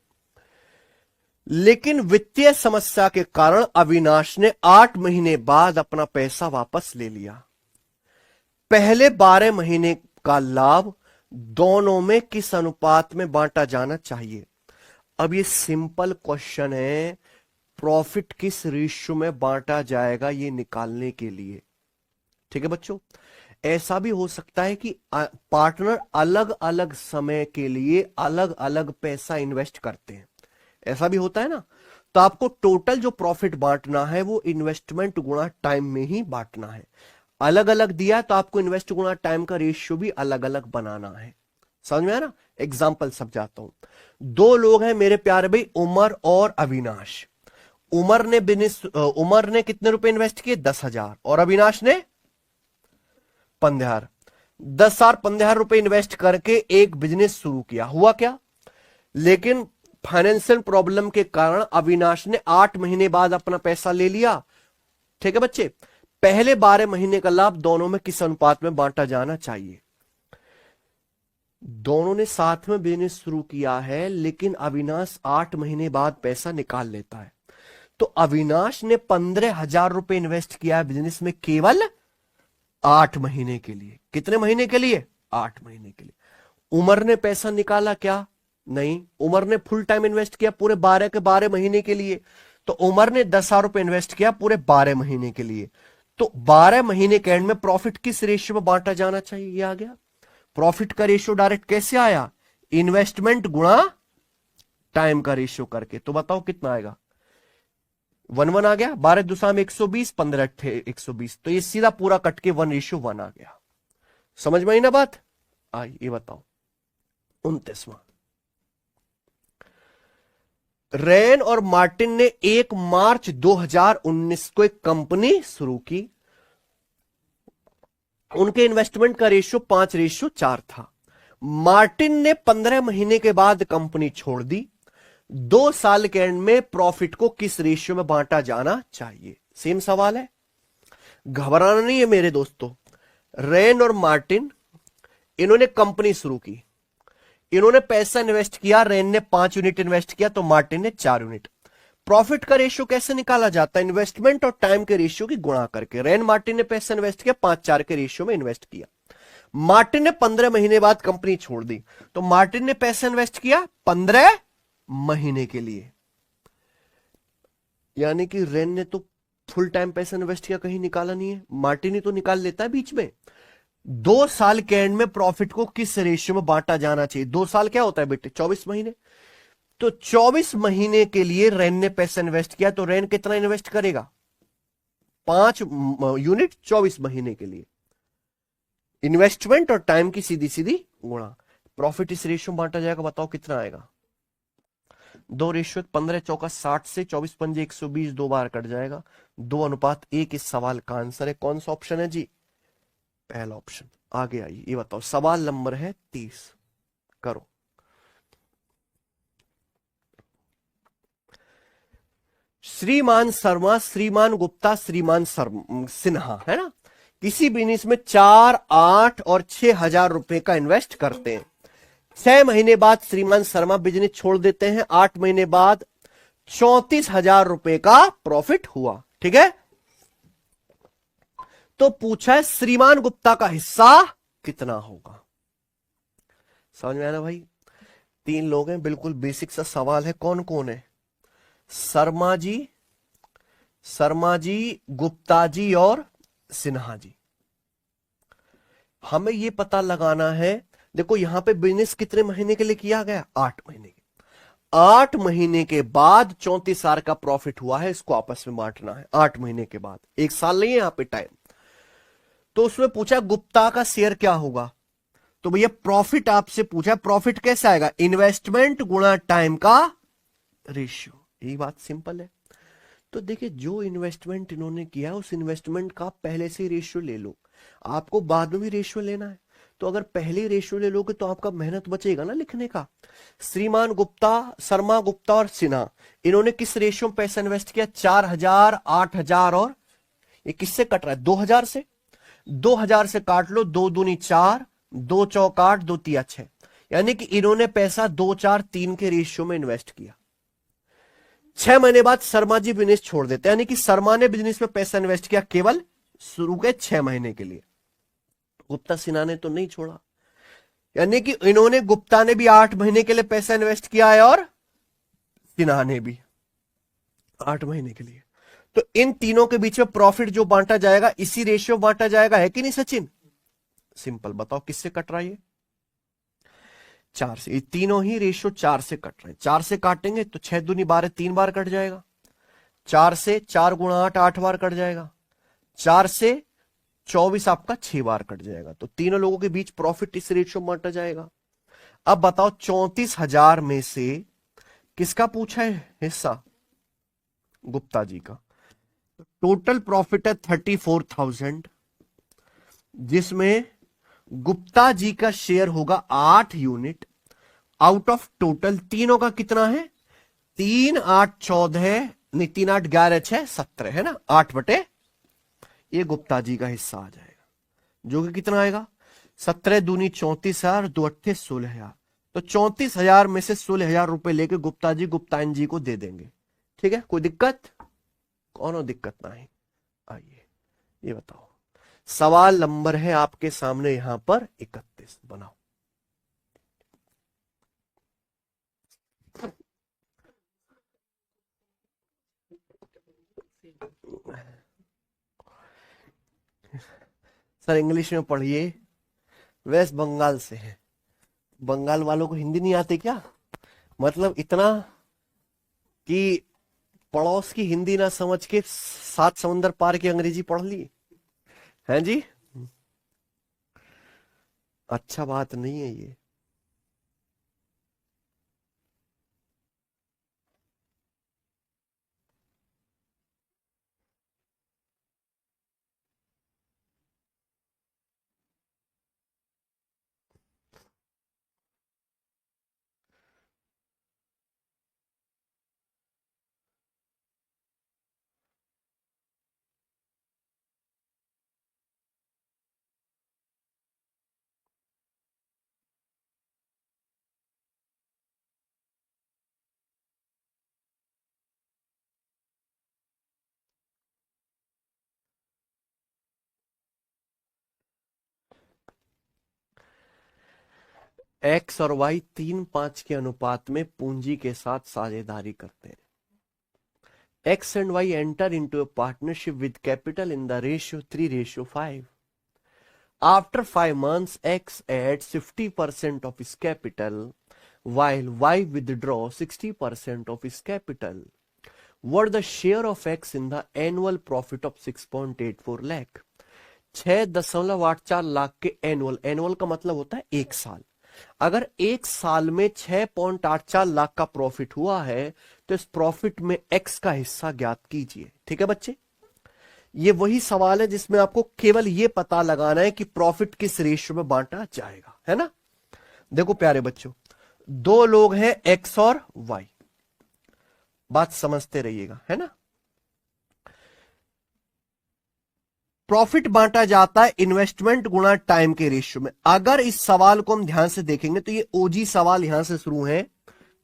लेकिन वित्तीय समस्या के कारण अविनाश ने 8 महीने बाद अपना पैसा वापस ले लिया। पहले 12 महीने का लाभ दोनों में किस अनुपात में बांटा जाना चाहिए? अब ये सिंपल क्वेश्चन है, प्रॉफिट किस रेशियो में बांटा जाएगा ये निकालने के लिए, ठीक है बच्चों। ऐसा भी हो सकता है कि पार्टनर अलग अलग समय के लिए अलग अलग पैसा इन्वेस्ट करते हैं, ऐसा भी होता है ना। तो आपको टोटल जो प्रॉफिट बांटना है वो इन्वेस्टमेंट गुणा टाइम में ही बांटना है। अलग अलग दिया तो आपको इन्वेस्ट गुणा टाइम का रेशियो भी अलग अलग बनाना है, समझ में आया ना। एग्जाम्पल समझाता हूं। दो लोग हैं मेरे प्यारे भाई, उमर और अविनाश। उमर ने कितने रुपए इन्वेस्ट किए? 10,000, और अविनाश ने 15,000। 10,000 15,000 रुपए इन्वेस्ट करके एक बिजनेस शुरू किया। हुआ क्या? लेकिन फाइनेंशियल प्रॉब्लम के कारण अविनाश ने 8 महीने बाद अपना पैसा ले लिया, ठीक है बच्चे। पहले 12 महीने का लाभ दोनों में किस अनुपात में बांटा जाना चाहिए? दोनों ने साथ में बिजनेस शुरू किया है, लेकिन अविनाश 8 महीने बाद पैसा निकाल लेता है। तो अविनाश ने 15,000 रुपए इन्वेस्ट किया है बिजनेस में केवल 8 महीने के लिए। कितने महीने के लिए? 8 महीने के लिए। उमर ने पैसा निकाला क्या? नहीं, उमर ने फुल टाइम इन्वेस्ट किया पूरे 12 के 12 महीने के लिए। तो उमर ने 10,000 रुपए इन्वेस्ट किया पूरे 12 महीने के लिए। तो 12 महीने के एंड में प्रॉफिट किस रेशियो में बांटा जाना चाहिए? ये आ गया। प्रॉफिट का रेशियो डायरेक्ट कैसे आया? इन्वेस्टमेंट गुणा टाइम का रेशियो करके। तो बताओ कितना आएगा? 1:1 आ गया। 12 दूसरा में 120, 15 अट्ठे 120। तो ये सीधा पूरा कट के 1:1 आ गया। समझ में आई ना बात? आई ये बताओ 29वां। रैन और मार्टिन ने 1 मार्च 2019 को एक कंपनी शुरू की। उनके इन्वेस्टमेंट का रेशियो 5:4 था। मार्टिन ने 15 महीने के बाद कंपनी छोड़ दी। 2 साल के एंड में प्रॉफिट को किस रेशियो में बांटा जाना चाहिए? सेम सवाल है, घबराना नहीं है मेरे दोस्तों। रैन और मार्टिन, इन्होंने कंपनी शुरू की, इन्होंने पैसा इन्वेस्ट किया। रैन ने 5 यूनिट इन्वेस्ट किया तो मार्टिन ने 4 यूनिट। प्रॉफिट का रेशियो कैसे निकाला जाता है? इन्वेस्टमेंट और टाइम के रेशियो की गुणा करके। रैन मार्टिन ने पैसा इन्वेस्ट किया, 5-4 के रेशियो में इन्वेस्ट किया। मार्टिन ने 15 महीने बाद कंपनी छोड़ दी, तो मार्टिन ने पैसा इन्वेस्ट किया 15 महीने के लिए। यानी कि रैन ने तो फुल टाइम पैसा इन्वेस्ट किया, कहीं निकाला नहीं है। मार्टिन ही तो निकाल लेता है बीच में। 2 साल के एंड में प्रॉफिट को किस रेशियो में बांटा जाना चाहिए? 2 साल क्या होता है बेटे? 24 महीने। तो 24 महीने के लिए रैन ने पैसा इन्वेस्ट किया, तो रैन कितना इन्वेस्ट करेगा? 5 यूनिट 24 महीने के लिए। इन्वेस्टमेंट और टाइम की सीधी सीधी गुणा। प्रॉफिट इस रेशियो में बांटा जाएगा, बताओ कितना आएगा? 2:1 15 चौका 60 से 24 पंजे 120, 2 बार कट जाएगा। 2:1 इस सवाल का आंसर है। कौन सा ऑप्शन है जी? पहला ऑप्शन। आगे आइए, ये बताओ सवाल नंबर है 30, करो। श्रीमान शर्मा, श्रीमान गुप्ता, श्रीमान सिन्हा, है ना, किसी बिजनेस में 4, 8 और 6,000 रुपए का इन्वेस्ट करते हैं। 6 महीने बाद श्रीमान शर्मा बिजनेस छोड़ देते हैं। 8 महीने बाद 34,000 रुपए का प्रॉफिट हुआ, ठीक है। तो पूछा है श्रीमान गुप्ता का हिस्सा कितना होगा? समझ में आया ना भाई? 3 लोग हैं, बिल्कुल बेसिक सा सवाल है। कौन कौन है? शर्मा जी, गुप्ता जी और सिन्हा जी। हमें यह पता लगाना है, देखो यहां पे बिजनेस कितने महीने के लिए किया गया? 8 महीने के। 8 महीने के बाद 34,000 का प्रॉफिट हुआ है, इसको आपस में बांटना है। 8 महीने के बाद, 1 साल नहीं है यहां पे टाइम। तो उसमें पूछा गुप्ता का शेयर क्या होगा, तो भैया प्रॉफिट आपसे पूछा, प्रॉफिट कैसे आएगा? इन्वेस्टमेंट गुणा टाइम का रेशियो। यही बात सिंपल है। तो देखिए, जो इन्वेस्टमेंट इन्होंने किया उस इन्वेस्टमेंट का पहले से रेशियो ले लो, आपको बाद में भी रेशियो लेना है। तो अगर पहले रेशियो ले लोगे तो आपका मेहनत बचेगा ना लिखने का। श्रीमान गुप्ता, शर्मा गुप्ता और सिन्हा, इन्होंने किस रेशियो में पैसा इन्वेस्ट किया? 4000, 8000 और ये किससे कट रहा है? 2000 से। 2000 से काट लो, 2 दूनी 4, 2 चौक 8, 2 तिया 6, यानी कि इन्होंने पैसा 2 4 3 के रेशियो में इन्वेस्ट किया। 6 महीने बाद शर्मा जी बिजनेस छोड़ देते, यानी कि शर्मा ने बिजनेस में पैसा इन्वेस्ट किया केवल शुरू के 6 महीने के लिए। गुप्ता सिन्हा ने तो नहीं छोड़ा, यानी कि इन्होंने, गुप्ता ने भी 8 महीने के लिए पैसा इन्वेस्ट किया है और सिन्हा ने भी 8 महीने के लिए। तो इन तीनों के बीच में प्रॉफिट जो बांटा जाएगा इसी रेशियो बांटा जाएगा, है कि नहीं सचिन? सिंपल, बताओ किससे कट रहा है ये? 4 से। ये तीनों ही रेशियो 4 से कट रहे हैं। 4 से काटेंगे तो 6 दूनी 12, 3 बार कट जाएगा। 4 से 4 गुणा 8, 8 बार कट जाएगा। 4 से 24 आपका 6 बार कट जाएगा। तो तीनों लोगों के बीच प्रॉफिट इस रेशियो में बांटा जाएगा। अब बताओ 34,000 में से किसका पूछा है हिस्सा? गुप्ता जी का। टोटल प्रॉफिट है 34,000, जिसमें गुप्ता जी का शेयर होगा 8 यूनिट आउट ऑफ टोटल। तीनों का कितना है? 3 8 14, नहीं 3 8 11 6 17 है ना, 8 बटे ये गुप्ता जी का हिस्सा आ जाएगा, जो कि कितना आएगा? 17 दूनी 34,000, 2 अट्ठे 16,000। तो 34,000 में से 16,000 रुपए लेके गुप्ता जी गुप्ताइन जी को दे देंगे। ठीक है, कोई दिक्कत? कौनो दिक्कत नहीं। आइए ये बताओ, सवाल नंबर है आपके सामने यहां पर 31, बनाओ। सर इंग्लिश में पढ़िए, वेस्ट बंगाल से है। बंगाल वालों को हिंदी नहीं आती क्या? मतलब इतना कि पड़ोस की हिंदी ना समझ के 7 समुंदर पार की अंग्रेजी पढ़ ली है जी। अच्छा बात नहीं है ये। एक्स और वाई 3:5 के अनुपात में पूंजी के साथ साझेदारी करते हैं। X and Y enter into a partnership with capital in the ratio 3:5. After 5 months, X adds 50% of his capital, while Y withdraws 60% of his capital. What the share of X in the annual profit of 6.84 lakh? 6.84 lakh के annual, annual का मतलब होता है 1 साल। अगर 1 साल में 6.84 लाख का प्रॉफिट हुआ है तो इस प्रॉफिट में एक्स का हिस्सा ज्ञात कीजिए। ठीक है बच्चे, ये वही सवाल है जिसमें आपको केवल ये पता लगाना है कि प्रॉफिट किस रेशियो में बांटा जाएगा, है ना। देखो प्यारे बच्चों, 2 लोग हैं एक्स और वाई, बात समझते रहिएगा, है ना। प्रॉफिट बांटा जाता है इन्वेस्टमेंट गुणा टाइम के रेशियो में। अगर इस सवाल को हम ध्यान से देखेंगे तो ये ओजी सवाल यहां से शुरू है।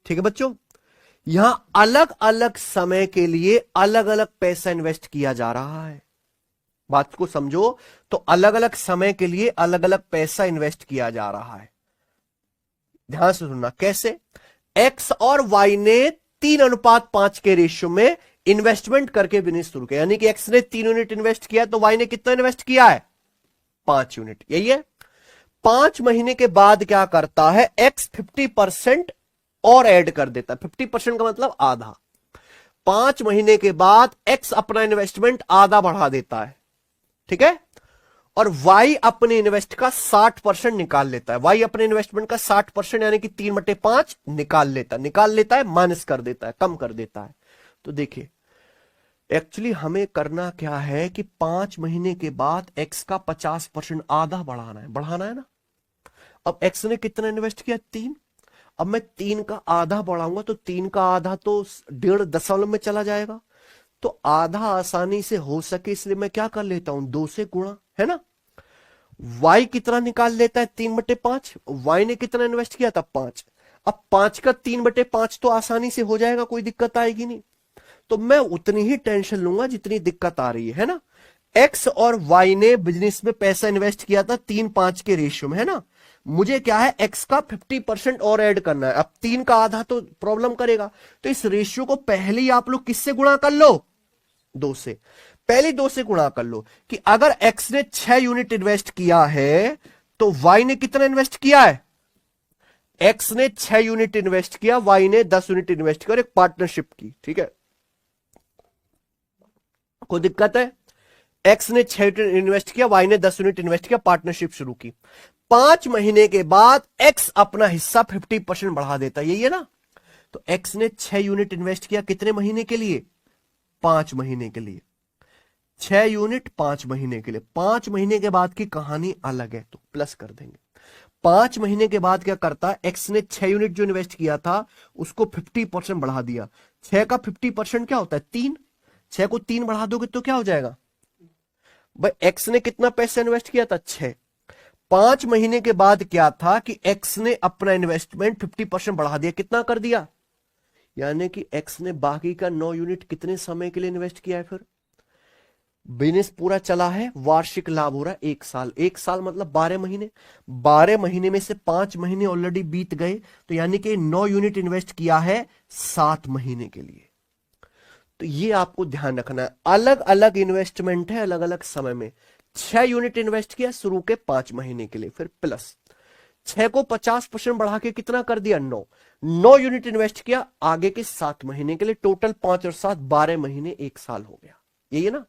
ठीक है बच्चों, यहां अलग अलग समय के लिए अलग अलग पैसा इन्वेस्ट किया जा रहा है। बात को समझो, तो अलग अलग समय के लिए अलग अलग पैसा इन्वेस्ट किया जा रहा है। ध्यान से सुनना कैसे। एक्स और वाई ने 3:5 के रेशियो में इन्वेस्टमेंट करके बिजनेस शुरू किया, यानी कि एक्स ने 3 यूनिट इन्वेस्ट किया तो वाई ने कितना इन्वेस्ट किया है? 5 यूनिट, यही है। 5 महीने के बाद क्या करता है, एक्स 50% और ऐड कर देता है। 50% का मतलब आधा। 5 महीने के बाद एक्स अपना इन्वेस्टमेंट आधा बढ़ा देता है, ठीक है। और वाई अपने इन्वेस्ट का 60% निकाल लेता है। वाई अपने इन्वेस्टमेंट का 60% यानी कि 3/5 निकाल लेता है, माइनस कर देता है, कम कर देता है। तो देखिए एक्चुअली हमें करना क्या है कि 5 महीने के बाद एक्स का 50% आधा बढ़ाना है ना। अब एक्स ने कितना इन्वेस्ट किया, 3। अब मैं 3 का आधा बढ़ाऊंगा तो 3 का आधा तो 1.5 में चला जाएगा, तो आधा आसानी से हो सके इसलिए मैं क्या कर लेता हूं, 2 से गुणा, है ना। y कितना निकाल लेता है, 3/5। y ने कितना इन्वेस्ट किया था, 5। अब 5 का 3/5 तो आसानी से हो जाएगा, कोई दिक्कत आएगी नहीं। तो मैं उतनी ही टेंशन लूंगा जितनी दिक्कत आ रही है ना। x और y ने बिजनेस में पैसा इन्वेस्ट किया था 3-5 के रेशियो में, है ना। मुझे क्या है, x का 50% और ऐड करना है। अब 3 का आधा तो प्रॉब्लम करेगा, तो इस रेशियो को पहले ही आप लोग किससे गुणा कर लो, 2 से। पहले 2 से गुणा कर लो कि अगर x ने 6 यूनिट इन्वेस्ट किया है तो y ने कितना इन्वेस्ट किया है, x ने 6 यूनिट इन्वेस्ट किया, y ने 10 यूनिट इन्वेस्ट किया और एक पार्टनरशिप की, ठीक है। कोई दिक्कत है, x ने 6 यूनिट इन्वेस्ट किया, y ने 10 यूनिट इन्वेस्ट किया, पार्टनरशिप शुरू की। 5 महीने के बाद x अपना हिस्सा 50% बढ़ा देता, यही है ना। तो x ने 6 यूनिट इन्वेस्ट किया, कितने महीने के लिए, 5 महीने के लिए। 6 यूनिट 5 महीने के लिए। 5 महीने के बाद की कहानी अलग है, तो प्लस कर देंगे। 5 महीने के बाद क्या करता है, एक्स ने 6 यूनिट जो इन्वेस्ट किया था उसको 50% बढ़ा दिया। 6 का 50% क्या होता है, 3। 6 को 3 बढ़ा दोगे तो क्या हो जाएगा भाई, एक्स ने कितना पैसा इन्वेस्ट किया था, 6। 5 महीने के बाद क्या था कि एक्स ने अपना इन्वेस्टमेंट 50% बढ़ा दिया, कितना कर दिया, यानी कि एक्स ने बाकी का 9 यूनिट कितने समय के लिए इन्वेस्ट किया है। फिर बिजनेस पूरा चला है, वार्षिक लाभ हो रहा है 1 साल। 1 साल मतलब 12 महीने। 12 महीने में से 5 महीने ऑलरेडी बीत गए, तो यानी कि 9 यूनिट इन्वेस्ट किया है 7 महीने के लिए। तो ये आपको ध्यान रखना है, अलग अलग इन्वेस्टमेंट है अलग अलग समय में। 6 यूनिट इन्वेस्ट किया शुरू के 5 महीने के लिए, फिर प्लस 6 को 50% बढ़ा के कितना कर दिया, 9। 9 यूनिट इन्वेस्ट किया आगे के 7 महीने के लिए, टोटल 5 और 7 12 महीने 1 साल हो गया, यही है ना।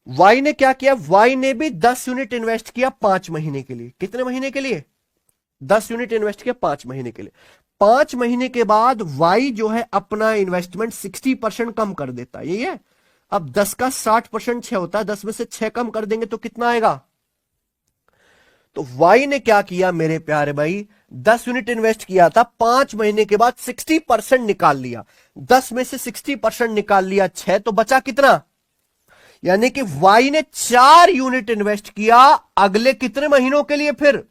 वाई ने क्या किया, वाई ने भी 10 यूनिट इन्वेस्ट किया 5 महीने के लिए, कितने महीने के लिए, 10 यूनिट इन्वेस्ट किया 5 महीने के लिए। 5 महीने के बाद वाई जो है अपना इन्वेस्टमेंट 60% कम कर देता है, यही है। अब 10 का 60% 6 होता है, 10 में से 6 कम कर देंगे तो कितना आएगा। तो वाई ने क्या किया मेरे प्यारे भाई, 10 यूनिट इन्वेस्ट किया था, 5 महीने के बाद 60% निकाल लिया। 10 में से 60% निकाल लिया, 6, तो बचा कितना, यानी कि वाई ने 4 यूनिट इन्वेस्ट किया अगले कितने महीनों के लिए, फिर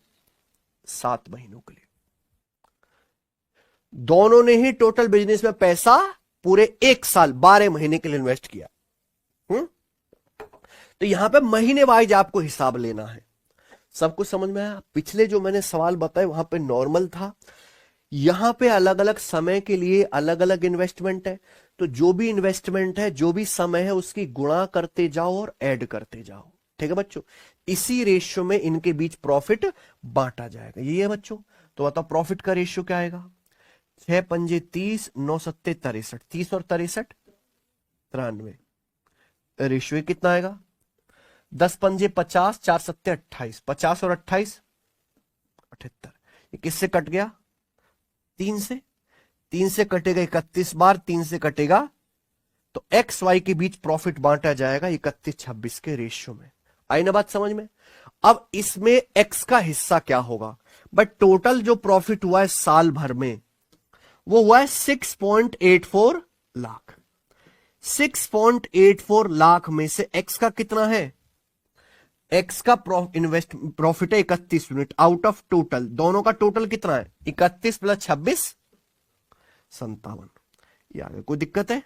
7 महीनों के लिए। दोनों ने ही टोटल बिजनेस में पैसा पूरे 1 साल 12 महीने के लिए इन्वेस्ट किया। तो यहां पे महीने वाइज आपको हिसाब लेना है। सब कुछ समझ में आया। पिछले जो मैंने सवाल बताए वहां पे नॉर्मल था, यहां पे अलग अलग समय के लिए अलग अलग इन्वेस्टमेंट है। तो जो भी इन्वेस्टमेंट है, जो भी समय है, उसकी गुणा करते जाओ और ऐड करते जाओ, ठीक है बच्चों। इसी रेशियो में इनके बीच प्रॉफिट बांटा जाएगा, यही है बच्चों। तो बताओ प्रॉफिट का रेशियो क्या आएगा, 6 पंजे 30, 9 सत्ते 63, 30 और 63 93। रेशियो कितना आएगा, 10 पंजे 50, 4 सत्ते 28, 50 और 28 78। ये किससे कट गया, 3 से। 3 से कटेगा 31 बार, 3 से कटेगा, तो एक्स वाई के बीच प्रॉफिट बांटा जाएगा 31-26 के रेशियो में। आई ना बात समझ में। अब इसमें एक्स का हिस्सा क्या होगा, बट टोटल जो प्रॉफिट हुआ है साल भर में वो हुआ है 6.84 लाख। 6.84 लाख में से एक्स का कितना है, एक्स का प्रॉफिट है 31 यूनिट आउट ऑफ टोटल। दोनों का टोटल कितना है, 31 + 26 57। ये आगे कोई दिक्कत है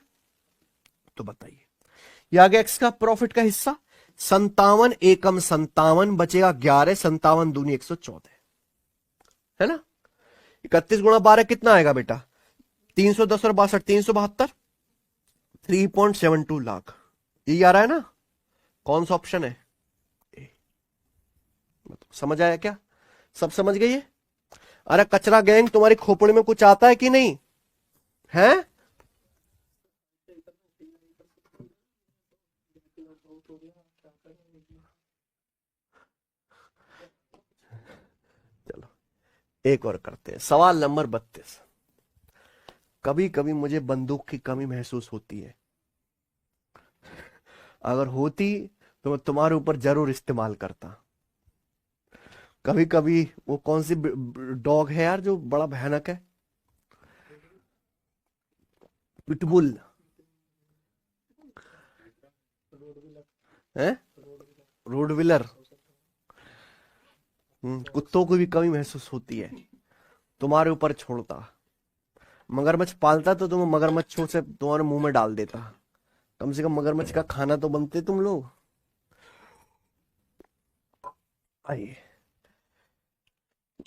तो बताइए। ये आगे एक्स का प्रॉफिट का हिस्सा 57 एकम 57 बचेगा 11, 57 दूनी 114, है ना। 31 गुणा 12 कितना आएगा बेटा, 310 और 62 372, 3.72 लाख। यही आ रहा है ना, कौन सा ऑप्शन है, समझ आया क्या, सब समझ गई है। अरे कचरा गैंग तुम्हारी खोपड़ी में कुछ आता है कि नहीं है, चलो एक और करते हैं। सवाल नंबर 32। कभी कभी मुझे बंदूक की कमी महसूस होती है, अगर होती तो मैं तुम्हारे ऊपर जरूर इस्तेमाल करता। कभी कभी वो कौन सी डॉग है यार जो बड़ा भयानक है, पिटबुल है, रोडविलर। कुत्तों को भी कमी महसूस होती है, तुम्हारे ऊपर छोड़ता। मगरमच्छ पालता तो तुम मगरमच्छों से तुम्हारे मुंह में डाल देता, कम से कम मगरमच्छ का खाना तो बनते तुम लोग। आइए,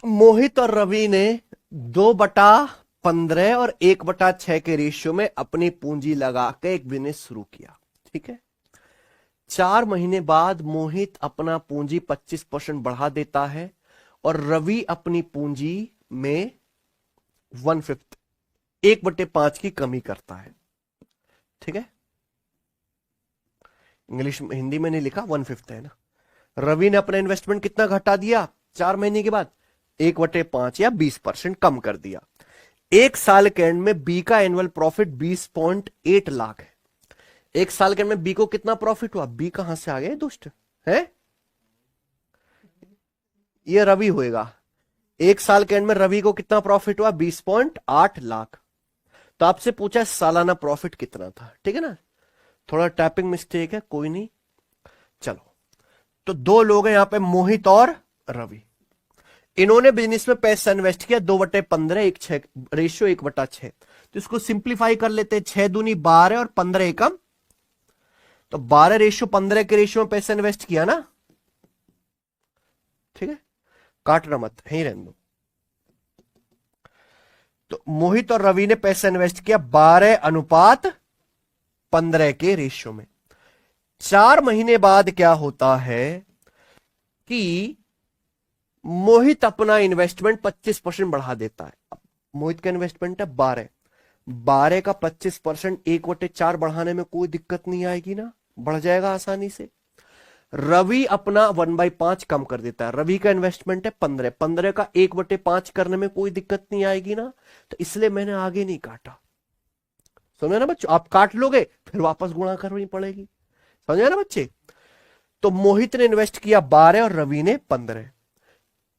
मोहित और रवि ने 2/15 और 1/6 के रेशियो में अपनी पूंजी लगा के एक बिजनेस शुरू किया। ठीक है, 4 महीने बाद मोहित अपना पूंजी 25% बढ़ा देता है और रवि अपनी पूंजी में 1/5, 1/5 की कमी करता है। ठीक है, इंग्लिश में, हिंदी में नहीं लिखा, 1/5 है ना। रवि ने अपना इन्वेस्टमेंट कितना घटा दिया 4 महीने के बाद, 1/5 या 20% कम कर दिया। एक साल के एंड में बी का एनुअल प्रॉफिट 20.8 लाख है। एक साल के एंड में बी को कितना प्रॉफिट हुआ, बी कहां से आ गए दुष्ट है, ये रवि होएगा। एक साल के एंड में रवि को कितना प्रॉफिट हुआ, 20.8 लाख। तो आपसे पूछा सालाना प्रॉफिट कितना था, ठीक है ना, थोड़ा टाइपिंग मिस्टेक है, कोई नहीं, चलो। तो दो लोग हैं यहां पे, मोहित और रवि। इन्होंने बिजनेस में पैसा इन्वेस्ट किया 2/15, 1/6 रेशियो 1/6। तो इसको सिंप्लीफाई कर लेते हैं, 6 दूनी 12 और 15 एकम, तो 12/15 के रेशियो में पैसा इन्वेस्ट किया ना। ठीक है, काटना मत, यहीं रहने दो। तो मोहित और रवि ने पैसा इन्वेस्ट किया 12:15 के रेशियो में। 4 महीने बाद क्या होता है कि मोहित अपना इन्वेस्टमेंट 25% बढ़ा देता है। मोहित का इन्वेस्टमेंट है 12 का 25%, 1/4 बढ़ाने में कोई दिक्कत नहीं आएगी ना, बढ़ जाएगा आसानी से। रवि अपना 1/5 कम कर देता है, रवि का इन्वेस्टमेंट है 15 का 1/5 करने में कोई दिक्कत नहीं आएगी ना, तो इसलिए मैंने आगे नहीं काटा। समझे ना बच्चों, आप काट लोगे फिर वापस गुणा करनी पड़ेगी, समझे ना बच्चे। तो मोहित ने इन्वेस्ट किया 12 और रवि ने 15।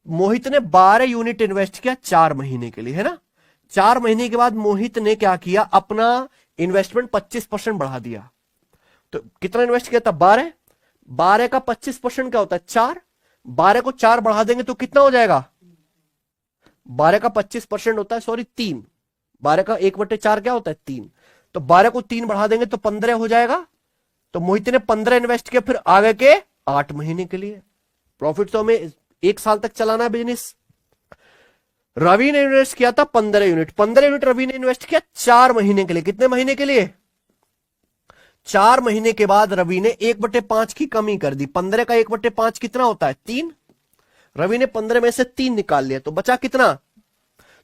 मोहित ने 12 यूनिट इन्वेस्ट किया 4 महीने के लिए, है ना। 4 महीने के बाद मोहित ने क्या किया, अपना इन्वेस्टमेंट 25% बढ़ा दिया। तो कितना इन्वेस्ट किया था, 12। 12 का 25% क्या होता है, 4। 12 को 4 बढ़ा देंगे तो कितना हो जाएगा, 12 का 25% होता है, सॉरी 3। 12 का 1/4 क्या होता है, 3। तो 12 को 3 बढ़ा देंगे तो 15 हो जाएगा। तो मोहित ने 15 इन्वेस्ट किया, फिर आगे के 8 महीने के लिए। प्रॉफिट तो हमें 1 साल तक चलाना है बिजनेस। रवि ने इन्वेस्ट किया था 15 यूनिट, 15 यूनिट रवि ने इन्वेस्ट किया 4 महीने के लिए। कितने महीने के लिए, 4 महीने के बाद रवि ने 1/5 की कमी कर दी। 15 का 1/5 कितना होता है, 3। रवि ने 15 में से 3 निकाल लिया, तो बचा कितना,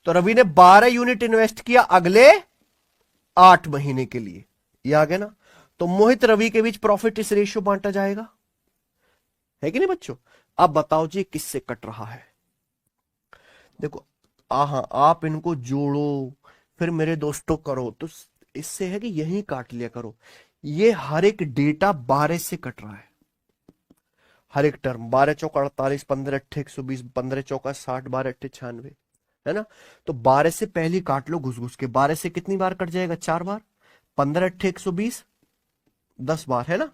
तो रवि ने 12 यूनिट इन्वेस्ट किया अगले 8 महीने के लिए। ये आ गया ना। तो मोहित रवि के बीच प्रॉफिट इस रेशियो बांटा जाएगा, है कि नहीं बच्चों। अब बताओ जी किससे कट रहा है। देखो आप इनको जोड़ो फिर मेरे दोस्तों करो, तो इससे है कि यही काट लिया करो। ये हर एक डेटा 12 से कट रहा है, हर एक टर्म। 12 चौका 48, 15 अट्ठे 120, 15 चौका 60, 12 अट्ठे 96, है ना। तो 12 से पहले काट लो घुस घुस के। 12 से कितनी बार कट जाएगा, 4 बार। 15 अट्ठे 120, 10 बार, है ना।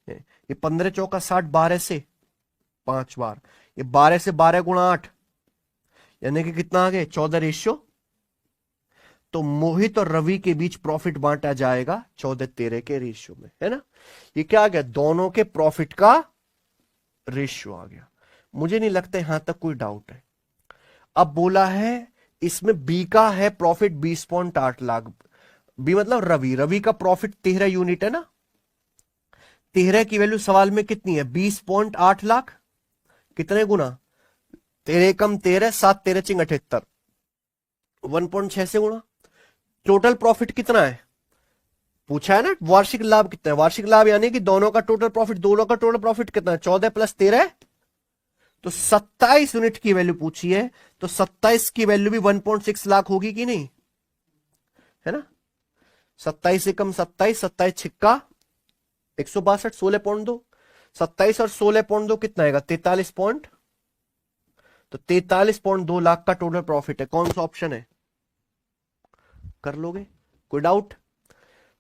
ये 15 चौका 60, 12 से 5 बार। ये 12 से 12 गुणा 8, यानी कि कितना आ गया, 14 रेशियो। तो मोहित और रवि के बीच प्रॉफिट बांटा जाएगा 14:13 के रेशियो में, है ना। ये क्या आ गया, दोनों के प्रॉफिट का रेशियो आ गया। मुझे नहीं लगता यहां तक कोई डाउट है। अब बोला है इसमें बी का है प्रॉफिट 20.8 लाख। बी मतलब रवि, रवि का प्रॉफिट 13 यूनिट है ना। 13 की वैल्यू सवाल में कितनी है, 20.8 लाख। कितने गुना, 13 कम 13, 7 13 चिंग 78, 1.6 से गुणा। टोटल प्रॉफिट कितना है पूछा है ना, वार्षिक लाभ कितना है। वार्षिक लाभ यानी कि दोनों का टोटल प्रॉफिट, दोनों का टोटल प्रॉफिट कितना है, 14 + 13, तो 27 यूनिट की वैल्यू पूछी है। तो 27 की वैल्यू भी 1.6 लाख होगी कि नहीं, है ना। 27 से कम 27, 27 छिक्का 162, 16.2, 27 और 16.2 कितना आएगा, 43. तो 43.2 लाख का टोटल प्रॉफिट है। कौन सा ऑप्शन है? कर लोगे? कोई डाउट?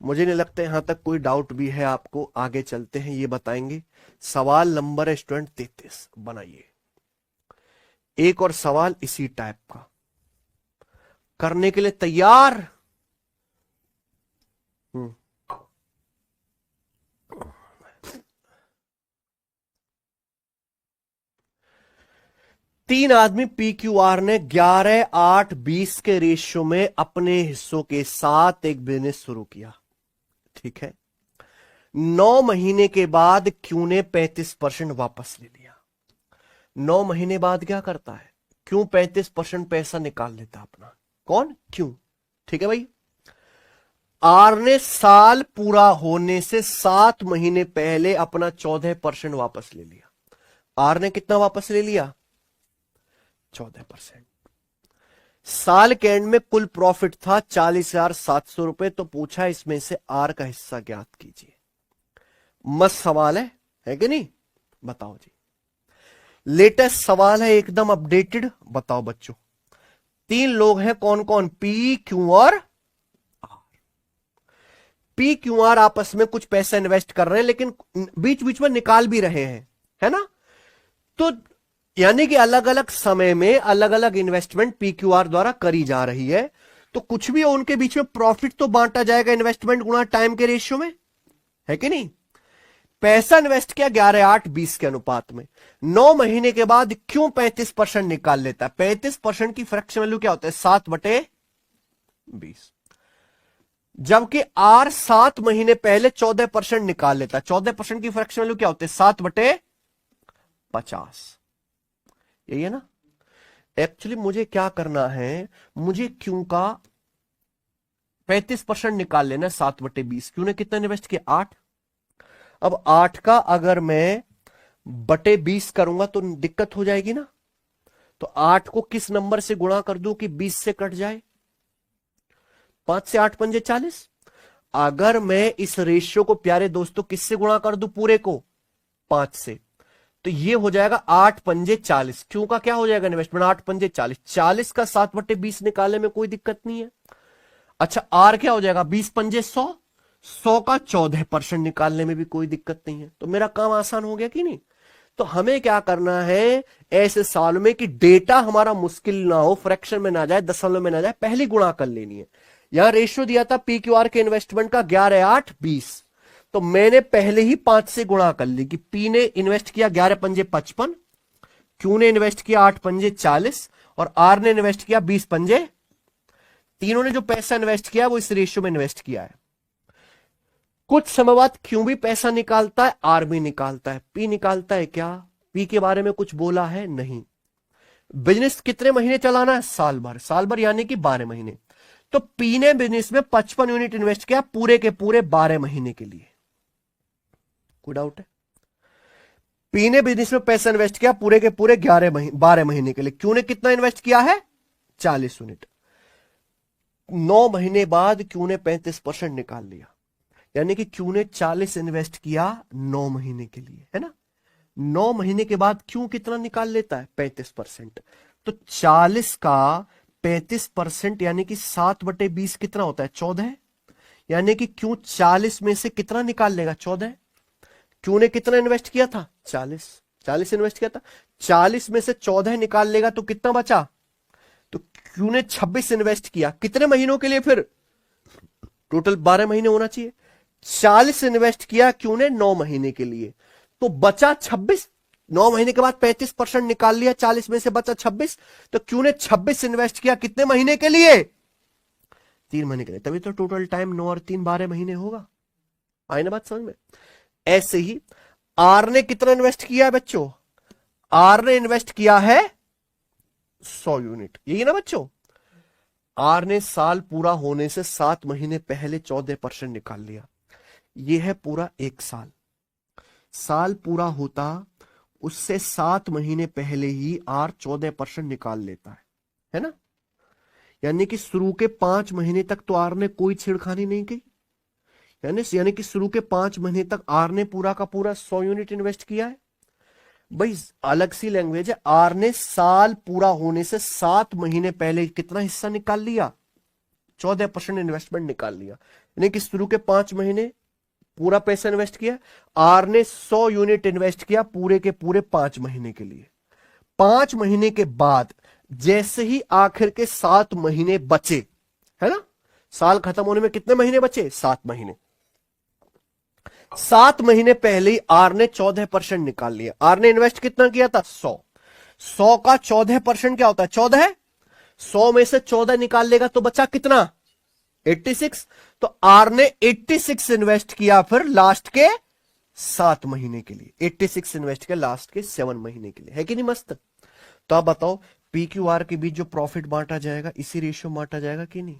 मुझे नहीं लगता यहां तक कोई डाउट भी है आपको। आगे चलते हैं, ये बताएंगे। सवाल नंबर है स्टूडेंट 33, बनाइए एक और सवाल इसी टाइप का। करने के लिए तैयार? तीन आदमी PQR ने 11, 8, 20 के रेशियो में अपने हिस्सों के साथ एक बिजनेस शुरू किया। ठीक है। 9 महीने के बाद क्यू ने 35% वापस ले लिया। 9 महीने बाद क्या करता है? क्यों 35% पैसा निकाल लेता अपना। कौन? क्यों। ठीक है भाई। आर ने साल पूरा होने से 7 महीने पहले अपना 14% वापस ले लिया। आर ने कितना वापस ले लिया? 14%। साल के एंड में कुल प्रॉफिट था 40,700 रुपए। तो पूछा इसमें से आर का हिस्सा ज्ञात कीजिए। मस्त सवाल है कि नहीं? बताओ जी। लेटेस्ट सवाल है, एकदम अपडेटेड। बताओ बच्चों, तीन लोग हैं, कौन कौन? पी, क्यू और आर। पी, क्यू, आर आपस में कुछ पैसा इन्वेस्ट कर रहे हैं, लेकिन बीच बीच में निकाल भी रहे हैं, है ना? तो यानी कि अलग अलग समय में अलग अलग इन्वेस्टमेंट PQR द्वारा करी जा रही है। तो कुछ भी हो, उनके बीच में प्रॉफिट तो बांटा जाएगा इन्वेस्टमेंट गुणा टाइम के रेशियो में, है कि नहीं? पैसा इन्वेस्ट किया 11, 8, 20 के अनुपात में। 9 महीने के बाद क्यों 35% निकाल लेता है? 35% की फ्रैक्शन वैल्यू क्या होता है? 7/20। जबकि आर 7 महीने पहले 14% निकाल लेता है। 14% की फ्रैक्शन वैल्यू क्या होती है? 7/50। यही है ना? एक्चुअली मुझे क्या करना है, मुझे क्यों का 35% निकाल लेना। 7/20। क्यों ने कितना इन्वेस्ट किया? 8। अब 8 का अगर मैं बटे 20 करूंगा तो दिक्कत हो जाएगी ना। तो 8 को किस नंबर से गुणा कर दूं कि 20 से कट जाए? 5 से 8 पंजे 40। अगर मैं इस रेशियो को प्यारे दोस्तों किससे गुणा कर दूं? पूरे को 5 से। तो ये हो जाएगा 8 पंजे 40। क्यों का क्या हो जाएगा इन्वेस्टमेंट? 8 पंजे 40। 40 का 7/20 निकालने में कोई दिक्कत नहीं है। अच्छा, आर क्या हो जाएगा? 20 पंजे 100। 100 का 14% निकालने में भी कोई दिक्कत नहीं है। तो मेरा काम आसान हो गया कि नहीं? तो हमें क्या करना है ऐसे साल में कि डेटा हमारा मुश्किल ना हो, फ्रैक्शन में ना जाए, दशमलव में ना जाए, पहली गुणा कर लेनी है। यहां रेशियो दिया था PQR के इन्वेस्टमेंट का 11, 8, 20। तो मैंने पहले ही 5 से गुणा कर ली कि पी ने इन्वेस्ट किया 11 पंजे 55, क्यू ने इन्वेस्ट किया 8 पंजे 40 और आर ने इन्वेस्ट किया 20 पंजे। तीनों ने जो पैसा इन्वेस्ट किया वो इस रेशियो में इन्वेस्ट किया है। कुछ समय बाद क्यू भी पैसा निकालता है, आर भी निकालता है। पी निकालता है क्या? पी के बारे में कुछ बोला है? नहीं। बिजनेस कितने महीने चलाना है? साल भर। साल भर यानी कि 12 महीने। तो पी ने बिजनेस में 55 यूनिट इन्वेस्ट किया पूरे के पूरे 12 महीने के लिए। कोई डाउट है? पी ने बिजनेस में पैसा इन्वेस्ट किया पूरे के पूरे 12 महीने के लिए। क्यू ने कितना इन्वेस्ट किया है? 40 यूनिट। 9 महीने बाद क्यू ने 35% निकाल लिया। यानी कि क्यू ने 40 इन्वेस्ट किया 9 महीने के लिए, है ना? 9 महीने के बाद क्यू कितना निकाल लेता है? 35%। तो 40 का 35% यानी कि 7/20 कितना होता है? 14। यानी कि क्यू 40 में से कितना निकाल लेगा? 14। क्यू ने कितना इन्वेस्ट किया था? 40 इन्वेस्ट किया था। 40 में से 14 निकाल लेगा तो कितना बचा? तो क्यू ने 26 इन्वेस्ट किया। कितने महीनों के लिए? फिर टोटल 12 महीने होना चाहिए। 40 इन्वेस्ट किया क्यू ने 9 महीने के लिए, तो बचा 26। 9 महीने के बाद 35% निकाल लिया, 40 में से बचा 26। तो क्यू ने 26 इन्वेस्ट किया कितने महीने के लिए? 3 महीने के लिए। तभी तो टोटल टाइम 9 और 3 12 महीने होगा। आई ना बात समझ में? ऐसे ही आर ने कितना इन्वेस्ट किया है बच्चों? आर ने इन्वेस्ट किया है 100 यूनिट। यही ना बच्चों? आर ने साल पूरा होने से 7 महीने पहले 14% निकाल लिया। यह है पूरा एक साल। साल पूरा होता उससे 7 महीने पहले ही आर 14% निकाल लेता है ना? यानी कि शुरू के 5 महीने तक तो आर ने कोई छेड़खानी नहीं की। यानी कि शुरू के 5 महीने तक आर ने पूरा का पूरा 100 यूनिट इन्वेस्ट किया है। भाई अलग सी लैंग्वेज है। आर ने साल पूरा होने से 7 महीने पहले कितना हिस्सा निकाल लिया? 14% इन्वेस्टमेंट निकाल लिया। यानी कि शुरू के 5 महीने पूरा पैसा इन्वेस्ट किया। आर ने 100 यूनिट इन्वेस्ट किया पूरे के पूरे 5 महीने के लिए। 5 महीने के बाद जैसे ही आखिर के 7 महीने बचे, है ना, साल खत्म होने में कितने महीने बचे? 7 महीने। 7 महीने पहले ही आर ने 14% निकाल लिया। आर ने इन्वेस्ट कितना किया था? 100 का 14% क्या होता है? 14। 100 में से 14 निकाल लेगा तो बचा कितना? 86। तो आर ने 86 इन्वेस्ट किया फिर लास्ट के 7 महीने के लिए। 86 इन्वेस्ट किया लास्ट के 7 महीने के लिए। है कि नहीं मस्त? तो आप बताओ पी क्यू आर के बीच जो प्रॉफिट बांटा जाएगा इसी रेशियो में बांटा जाएगा कि नहीं?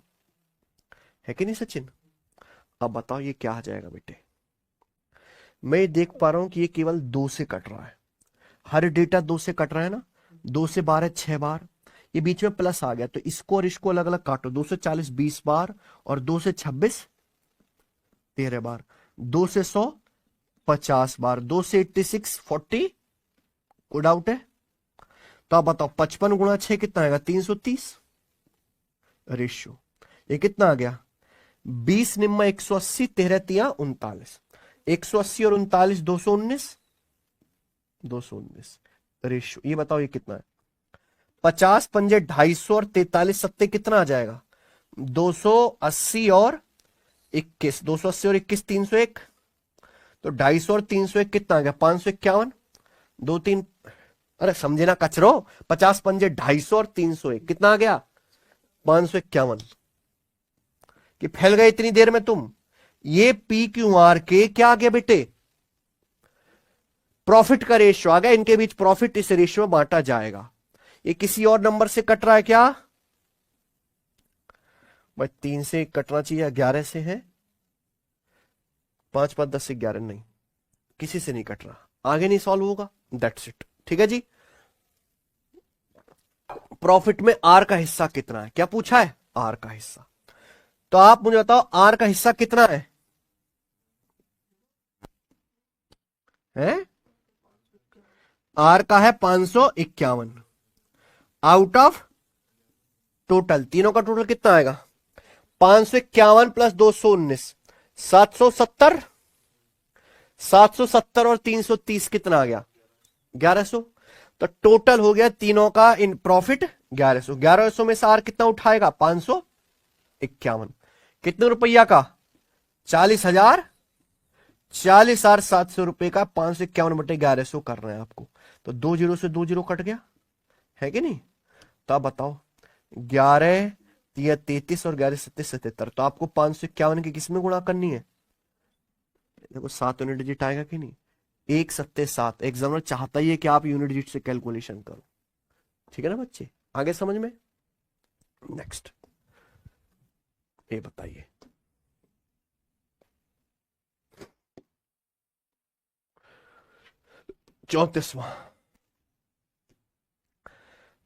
है कि नहीं सचिन? अब बताओ ये क्या आ जाएगा बेटे? मैं देख पा रहा हूं कि ये केवल 2 से कट रहा है। हर डेटा 2 से कट रहा है ना। 2 से 12 6 बार, ये बीच में प्लस आ गया तो इसको और इसको अलग अलग काटो। 2 से 40 20 बार और 2 से 26 13 बार, 2 से 100 50 बार, 2 से 86 40। कोई डाउट है? तो आप बताओ 55 गुणा 6 कितना आएगा? 330 रेशियो। ये कितना आ गया? 20 निम्मा 180, 13 तिया 39। 180 और 39 219, 219 रेशियो। ये बताओ ये कितना है? 50 पंजे 250 और 43 सत्ते कितना आ जाएगा? 280 और 21, 280 और 21 301। तो 250 और 301 कितना आ गया? 551। 2 3, अरे समझे ना कचरो। 50 पंजे 250 और 301 कितना आ गया? 551। कि फैल गए इतनी देर में तुम? ये पी क्यू आर के क्या आ गया बेटे? प्रॉफिट का रेशियो आ गया। इनके बीच प्रॉफिट इस रेशियो में बांटा जाएगा। ये किसी और नंबर से कट रहा है क्या? भाई 3 से कटना चाहिए, 11 से है, 5 5 10 से 11 नहीं, किसी से नहीं कट रहा। आगे नहीं सॉल्व होगा। That's it. ठीक है जी। प्रॉफिट में आर का हिस्सा कितना है? क्या पूछा है? आर का हिस्सा। तो आप मुझे बताओ आर का हिस्सा कितना है? हैं? आर का है 551 आउट ऑफ टोटल। तीनों का टोटल कितना आएगा? 551 प्लस 219 770। 770 और 330 कितना आ गया? 1100। तो टोटल हो गया तीनों का इन प्रॉफिट 1100। 1100 में से आर कितना उठाएगा? 551। कितने रुपया का? 40,000। 40,700 रुपए का 551/1100 कर रहे हैं आपको। तो 2 जीरो से 2 जीरो कट गया। है कि नहीं? तो आप बताओ 11 या 33 और 11 सत्ते 77। तो आपको 551 की किस में गुणा करनी है? देखो 7 यूनिट डिजिट आएगा कि नहीं? 1 सत्ते 7। एग्जामिनर चाहता ही है कि आप यूनिट डिजिट से कैलकुलेशन करो। ठीक है ना बच्चे? आगे समझ में? नेक्स्ट ये बताइए। चौंतीसवां।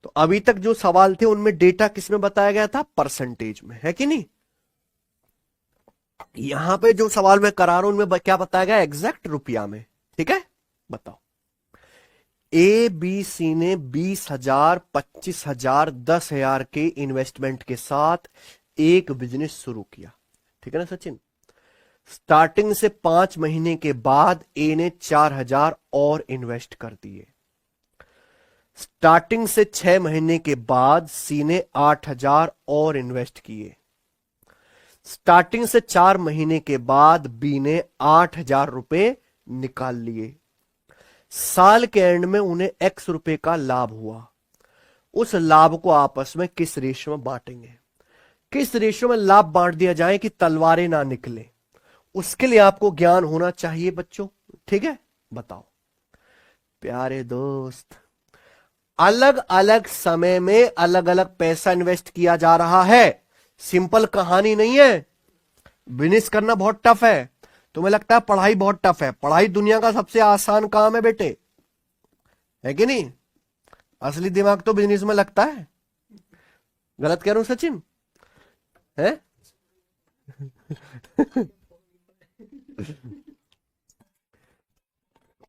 तो अभी तक जो सवाल थे उनमें डेटा किसमें बताया गया था? परसेंटेज में। है कि नहीं? यहां पे जो सवाल मैं करा रहा हूं उनमें क्या बताया गया? एग्जैक्ट रुपया में। ठीक है? बताओ। ए बी सी ने 20,000 25,000 10,000 के इन्वेस्टमेंट के साथ एक बिजनेस शुरू किया। ठीक है ना सचिन? स्टार्टिंग से 5 महीने के बाद ए ने 4,000 और इन्वेस्ट कर दिए। स्टार्टिंग से 6 महीने के बाद सी ने 8,000 और इन्वेस्ट किए। स्टार्टिंग से 4 महीने के बाद बी ने 8,000 रुपए निकाल लिए। साल के एंड में उन्हें एक्स रुपए का लाभ हुआ। उस लाभ को आपस में किस रेशियो में बांटेंगे? किस रेशियो में लाभ बांट दिया जाए कि तलवारें ना निकले? उसके लिए आपको ज्ञान होना चाहिए बच्चों। ठीक है? बताओ प्यारे दोस्त। अलग अलग समय में अलग अलग पैसा इन्वेस्ट किया जा रहा है। सिंपल कहानी नहीं है। बिजनेस करना बहुत टफ है। तुम्हें लगता है पढ़ाई बहुत टफ है? पढ़ाई दुनिया का सबसे आसान काम है बेटे। है कि नहीं? असली दिमाग तो बिजनेस में लगता है। गलत कह रहा हूं सचिन? है?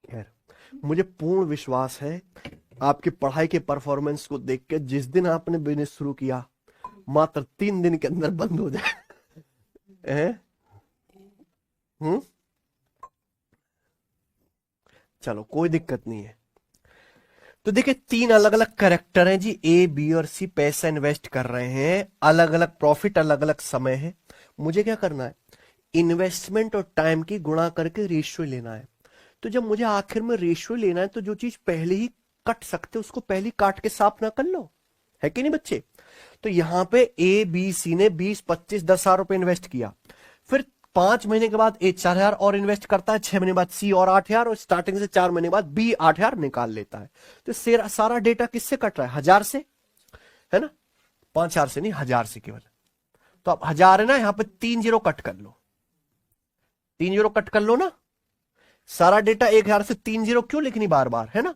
खैर, मुझे पूर्ण विश्वास है आपकी पढ़ाई के परफॉर्मेंस को देख के, जिस दिन आपने बिजनेस शुरू किया मात्र 3 दिन के अंदर बंद हो जाए। हैं? हम्म। चलो कोई दिक्कत नहीं है। तो देखिए 3 अलग अलग कैरेक्टर हैं जी, ए बी और सी पैसा इन्वेस्ट कर रहे हैं, अलग अलग प्रॉफिट, अलग अलग समय है। मुझे क्या करना है, इन्वेस्टमेंट और टाइम की गुणा करके रेशियो लेना है। तो जब मुझे आखिर में रेशियो लेना है तो जो चीज पहले ही कट सकते उसको पहले ही काट के साफ ना कर लो, है कि नहीं बच्चे। तो यहां पे ए बी सी ने 20 25 10,000 रुपए इन्वेस्ट किया, फिर 5 महीने के बाद ए 4,000 और इन्वेस्ट करता है, 6 महीने बाद सी और 8,000, और स्टार्टिंग से 4 महीने बाद बी 8,000 निकाल लेता है। तो सारा डेटा किससे कट रहा है, 1,000 से, है ना, 5,000 से नहीं, 1,000 से केवल। तो अब 1,000 है ना, यहां पे 3 जीरो कट कर लो, 3 जीरो कट कर लो ना। सारा डेटा 1,000 से 3 जीरो क्यों लिखनी बार बार, है ना।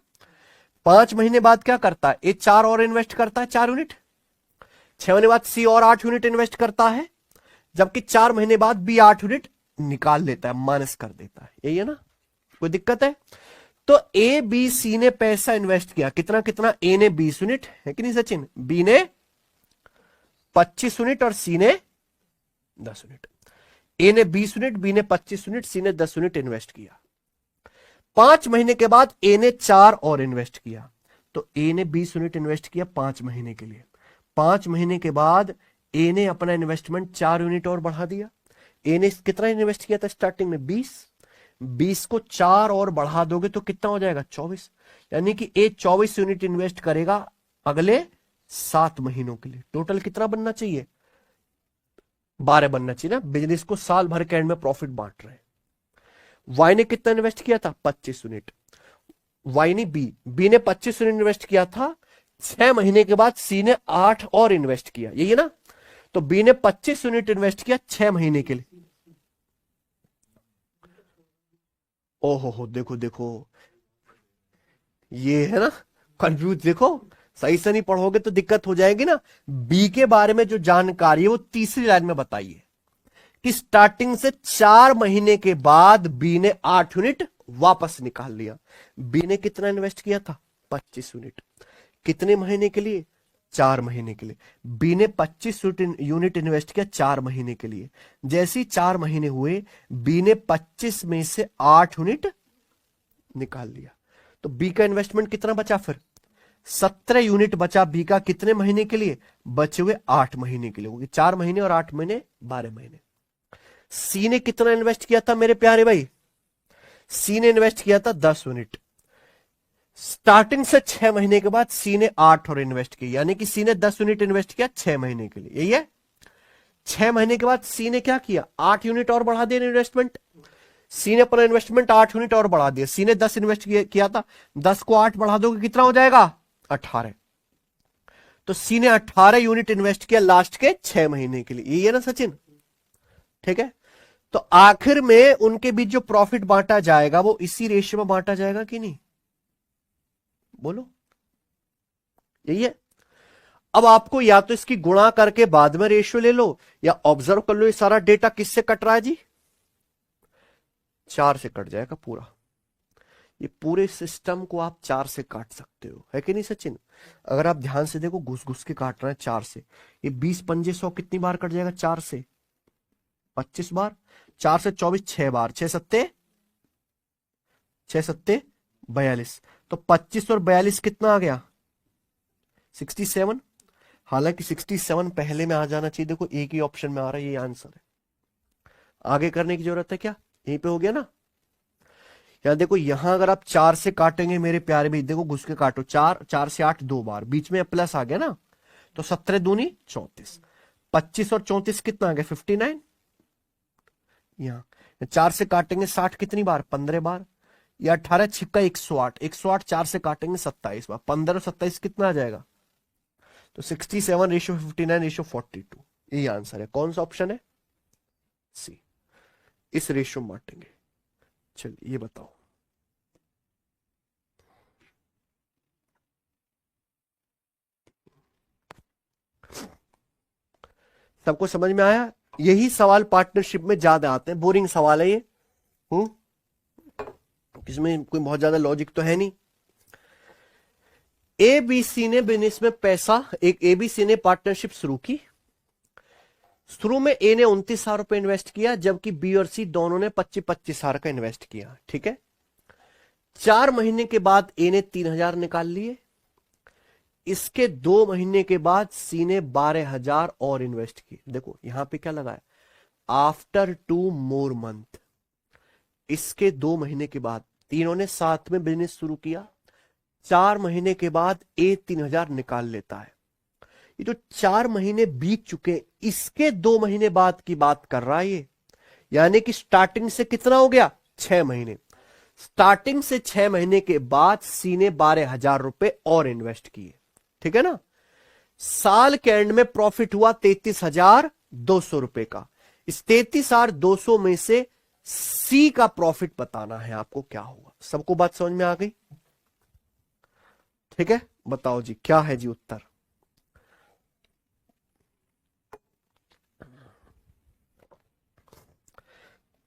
5 महीने बाद क्या करता है, ए 4 और इन्वेस्ट करता है 4 यूनिट, 6 महीने बाद सी और 8 यूनिट इन्वेस्ट करता है, जबकि 4 महीने बाद बी 8 यूनिट निकाल लेता है, माइनस कर देता है। यही है ना, कोई दिक्कत है। तो ए बी सी ने पैसा इन्वेस्ट किया, कितना कितना, ए ने 20 यूनिट, है कि नहीं सचिन, बी ने 25 यूनिट और सी ने 10 यूनिट। ए ने 20 यूनिट, बी ने 25 यूनिट, सी ने 10 यूनिट इन्वेस्ट किया। 5 महीने के बाद ए ने 4 और इन्वेस्ट किया, तो ए ने 20 यूनिट इन्वेस्ट किया 5 महीने के लिए। 5 महीने के बाद ए ने अपना इन्वेस्टमेंट 4 यूनिट और बढ़ा दिया। ए ने कितना इन्वेस्ट किया था स्टार्टिंग में, 20 को 4 और बढ़ा दोगे तो कितना हो जाएगा, 24। यानी कि ए 24 यूनिट इन्वेस्ट करेगा अगले 7 महीनों के लिए। टोटल कितना बनना चाहिए, 12 बनना चाहिए ना। बिजनेस को साल भर के एंड में प्रॉफिट बांट रहे हैं। वाई ने कितना इन्वेस्ट किया था, 25 यूनिट। वाई ने बी ने 25 यूनिट इन्वेस्ट किया था, 6 महीने के बाद सी ने 8 और इन्वेस्ट किया, यही है ना। तो बी ने 25 यूनिट इन्वेस्ट किया 6 महीने के लिए। ओहो देखो देखो, ये है ना कंफ्यूज, देखो सही से नहीं पढ़ोगे तो दिक्कत हो जाएगी ना। बी के बारे में जो जानकारी है वो तीसरी लाइन में बताइए कि स्टार्टिंग से 4 महीने के बाद बी ने 8 यूनिट वापस निकाल लिया। बी ने कितना इन्वेस्ट किया था, 25 यूनिट, कितने महीने के लिए, 4 महीने के लिए। बी ने 25 यूनिट इन्वेस्ट किया 4 महीने के लिए। जैसे ही 4 महीने हुए, बी ने 25 में से 8 यूनिट निकाल लिया। तो बी का इन्वेस्टमेंट कितना बचा, फिर 17 यूनिट बचा बी का, कितने महीने के लिए, बचे हुए 8 महीने के लिए, क्योंकि 4 महीने और 8 महीने 12 महीने। सी ने कितना इन्वेस्ट किया था मेरे प्यारे भाई, सी ने इन्वेस्ट किया था 10 यूनिट। स्टार्टिंग से 6 महीने के बाद सी ने 8 और इन्वेस्ट किया, यानी कि सी ने 10 यूनिट इन्वेस्ट किया 6 महीने के लिए, यही है। 6 महीने के बाद सी ने क्या किया, 8 यूनिट और बढ़ा दिया इन्वेस्टमेंट। सी ने अपना इन्वेस्टमेंट 8 यूनिट और बढ़ा दिया। सी ने 10 इन्वेस्ट किया था, 10 को 8 बढ़ा दोगे कितना हो जाएगा, 18। तो सी ने 18 यूनिट इन्वेस्ट किया लास्ट के 6 महीने के लिए, यही है ना सचिन, ठीक है। तो आखिर में उनके बीच जो प्रॉफिट बांटा जाएगा वो इसी रेशियो में बांटा जाएगा कि नहीं, बोलो, यही है। अब आपको या तो इसकी गुणा करके बाद में रेशियो ले लो, या ऑब्जर्व कर लो ये सारा डेटा किससे कट रहा है जी, 4 से कट जाएगा पूरा। ये पूरे सिस्टम को आप 4 से काट सकते हो, है कि नहीं सचिन। अगर आप ध्यान से देखो, घुस घुस के काट रहे हैं 4 से। ये 20 पंजे 100 कितनी बार कट जाएगा, 4 से 25 बार, 4 से 24 6 बार, 6 सत्ते 42। तो 25 और 42 कितना आ गया, 67। हालांकि 67 पहले में आ जाना चाहिए, देखो एक ही ऑप्शन में आ रहा है, ये आंसर है। आगे करने की जरूरत है क्या, यहीं पे हो गया ना। यार देखो यहां अगर आप 4 से काटेंगे मेरे प्यारे भाई, देखो घुस के काटो, 4 से 8 2 बार, बीच में प्लस आ गया ना, तो 17 दूनी 34, 25 और 34 कितना आ गया, 59। यहां 4 से काटेंगे 60 कितनी बार, 15 बार। या 18 छिक्का 108, 108 4 से काटेंगे 27 बार, 15 और 27 कितना आ जाएगा, तो 67:59:42, यही आंसर है। कौन सा ऑप्शन है, सी, इस रेशियो में बांटेंगे। चलिए ये बताओ, सबको समझ में आया। यही सवाल पार्टनरशिप में ज्यादा आते हैं, बोरिंग सवाल है ये। इसमें कोई बहुत ज्यादा लॉजिक तो है नहीं। एबीसी ने बिजनेस में पैसा, एक एबीसी ने पार्टनरशिप शुरू की। शुरू में ए ने 29,000 रुपए इन्वेस्ट किया, जबकि बी और सी दोनों ने 25,000 का इन्वेस्ट किया। ठीक है, 4 महीने के बाद ए ने 3,000 निकाल लिए। इसके 2 महीने के बाद सी ने 12,000 और इन्वेस्ट किए। देखो यहां पे क्या लगा है, आफ्टर 2 मोर मंथ। इसके 2 महीने के बाद तीनों ने साथ में बिजनेस शुरू किया। 4 महीने के बाद ए 3,000 निकाल लेता है। ये जो 4 महीने बीत चुके, इसके 2 महीने बाद की बात कर रहा है ये, यानी कि स्टार्टिंग से कितना हो गया, 6 महीने। स्टार्टिंग से 6 महीने के बाद सी ने 12,000 रुपए और इन्वेस्ट किए। ठीक है ना, साल के एंड में प्रॉफिट हुआ 33,200 रुपए का। इस 33,200 में से सी का प्रॉफिट बताना है आपको क्या हुआ। सबको बात समझ में आ गई? ठीक है, बताओ जी क्या है जी उत्तर।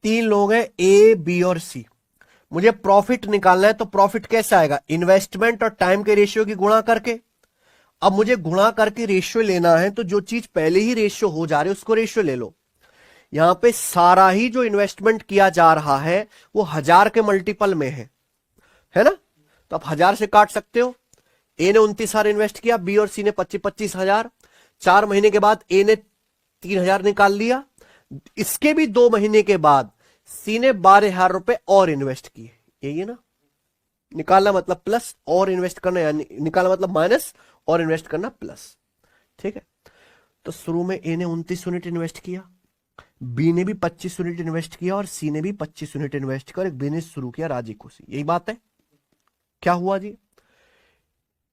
तीन लोग हैं, ए बी और सी। मुझे प्रॉफिट निकालना है, तो प्रॉफिट कैसे आएगा, इन्वेस्टमेंट और टाइम के रेशियो की गुणा करके। अब मुझे गुणा करके रेशियो लेना है, तो जो चीज पहले ही रेशियो हो जा रही है उसको रेशियो ले लो। यहां पे सारा ही जो इन्वेस्टमेंट किया जा रहा है वो 1000 के मल्टीपल में है ना, तो आप 1000 से काट सकते हो। ए ने 29,000 इन्वेस्ट किया, बी और सी ने 25,000। 4 महीने के बाद ए ने 3,000 निकाल लिया। इसके भी 2 महीने के बाद सी ने 12,000 रुपए और इन्वेस्ट किए। यही है ना, निकालना मतलब प्लस और इन्वेस्ट करना, यानी निकालना मतलब माइनस और इन्वेस्ट करना प्लस। ठीक है, तो शुरू में ए ने 29 यूनिट इन्वेस्ट किया, बी ने भी 25 यूनिट इन्वेस्ट किया और सी ने भी 25 यूनिट इन्वेस्ट किया और एक बिजनेस शुरू किया राजी खुशी। यही बात है। क्या हुआ जी,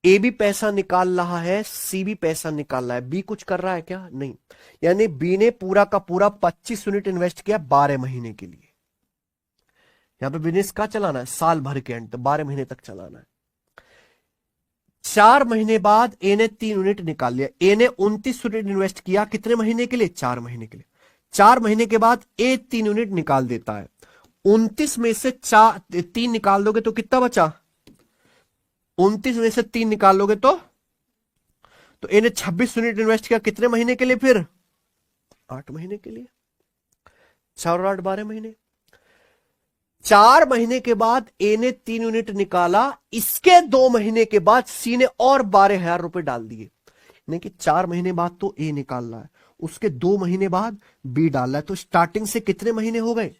ए भी पैसा निकाल रहा है, सी भी पैसा निकाल रहा है, बी कुछ कर रहा है क्या, नहीं। यानी बी ने पूरा का पूरा 25 यूनिट इन्वेस्ट किया 12 महीने के लिए। यहां पे बिजनेस का चलाना है साल भर के एंड, तो 12 महीने तक चलाना है। 4 महीने बाद ए ने 3 यूनिट निकाल लिया। ए ने 29 यूनिट इन्वेस्ट किया, कितने महीने के लिए, 4 महीने के लिए। 4 महीने के बाद ए 3 यूनिट निकाल देता है। 29 में से 3 निकाल दोगे तो कितना बचा, 29 में से 3 निकाल लोगे तो ए ने 26 यूनिट इन्वेस्ट किया, कितने महीने के लिए, फिर 8 महीने के लिए। 4 और 8 12 महीने। 4 महीने के बाद ए ने 3 यूनिट निकाला, इसके 2 महीने के बाद सी ने और 12,000 रुपए डाल दिए। यानी कि 4 महीने बाद तो ए निकाल रहा है, उसके 2 महीने बाद बी डाल रहा है, तो स्टार्टिंग से कितने महीने हो गए,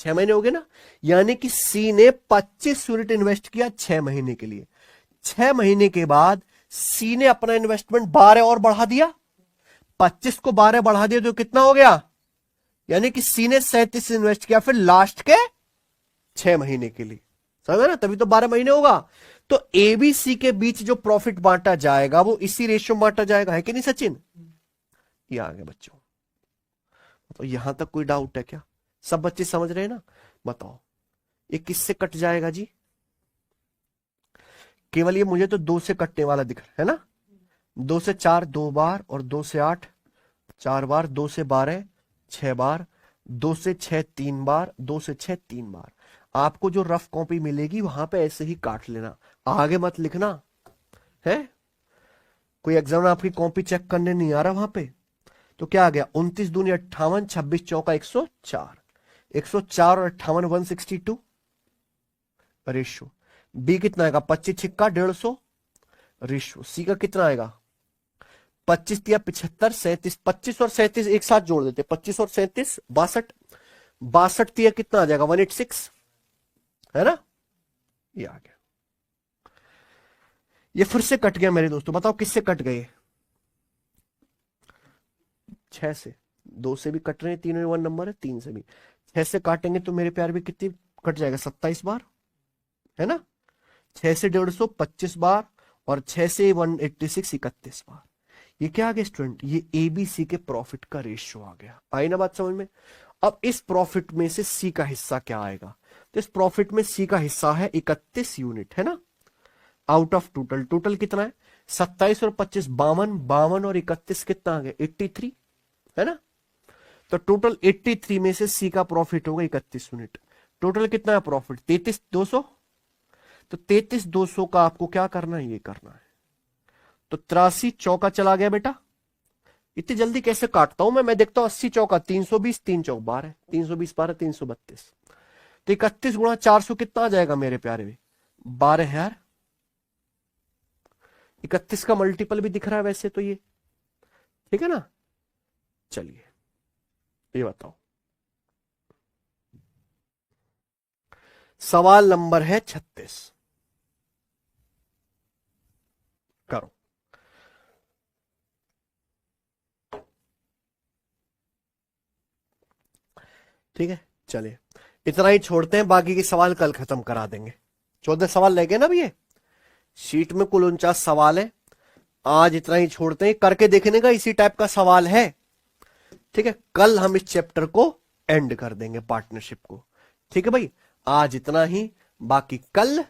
6 महीने हो गए ना। यानी कि सी ने 25 यूनिट इन्वेस्ट किया 6 महीने के लिए। 6 महीने के बाद सी ने अपना इन्वेस्टमेंट 12 और बढ़ा दिया, 25 को 12 बढ़ा दिया तो कितना हो गया, यानी कि सी ने 37 इन्वेस्ट किया फिर लास्ट के 6 महीने के लिए। समझ ना, तभी तो 12 महीने होगा। तो एबीसी के बीच जो प्रॉफिट बांटा जाएगा वो इसी रेशियो में बांटा जाएगा, है कि नहीं सचिन? ये आ गया बच्चों। तो यहां तक कोई डाउट है क्या, सब बच्चे समझ रहे हैं ना? बताओ ये किससे कट जाएगा जी, केवल ये मुझे तो 2 से कटने वाला दिख रहा है ना। 2 से 4 2 बार, और 2 से 8 4 बार, 2 से 12 6 बार, 2 से 6 3 बार, 2 से 6 3 बार। आपको जो रफ कॉपी मिलेगी वहां पे ऐसे ही काट लेना, आगे मत लिखना है। कोई एग्जाम आपकी कॉपी चेक करने नहीं आ रहा वहां पे, तो क्या आ गया, 29 दूनी 58, 26 चौका 104, 104 और 58 162 रेशियो। बी कितना आएगा, 25 छिक्का 150 रेशियो। सी का कितना आएगा, 25 या 75 37, 25 और 37 एक साथ जोड़ देते, 25 और 37 62, 62 तिया कितना आ जाएगा 186, है ना। ये आ गया। ये फिर से कट गया मेरे दोस्तों, बताओ किससे कट गए, 6 से। 2 से भी कट रहे हैं, 3 वन नंबर है, 3 से भी। 6 से काटेंगे तो मेरे प्यार भी कितनी कट जाएगा, 27 बार, है ना। 6 से 150 25 बार, और 6 से 186 31 बार। ये क्या आ गया स्टूडेंट, ये एबीसी के प्रॉफिट का रेशियो आ गया। आई ना बात समझ में? अब इस प्रॉफिट में से सी का हिस्सा क्या आएगा, तो इस प्रॉफिट में सी का हिस्सा है 31 यूनिट, है ना। आउट ऑफ टोटल, टोटल कितना है 27 और 25 52, 52 और 31 कितना आ गया 83, है ना। तो टोटल 83 में से सी का प्रॉफिट होगा 31 यूनिट। टोटल कितना है प्रॉफिट? 33,200। तो 33,200 का आपको क्या करना है? ये करना है। तो 83 चौका चला गया बेटा। इतनी जल्दी कैसे काटता हूं मैं देखता हूं। 80 चौका 320, 3 चौक 12, 320 12 332। तो 31 गुणा 400 कितना आ जाएगा मेरे प्यारे भी? 12,000। 31 का मल्टीपल भी दिख रहा है वैसे तो ये, ठीक है ना। चलिए ये बताओ, सवाल नंबर है 36। करो। ठीक है चलिए, इतना ही छोड़ते हैं, बाकी के सवाल कल खत्म करा देंगे। 14 सवाल लगे ना भैया, शीट में कुल 49 सवाल है। आज इतना ही छोड़ते हैं, करके देखने का इसी टाइप का सवाल है। ठीक है, कल हम इस चैप्टर को एंड कर देंगे, पार्टनरशिप को। ठीक है भाई, आज इतना ही, बाकी कल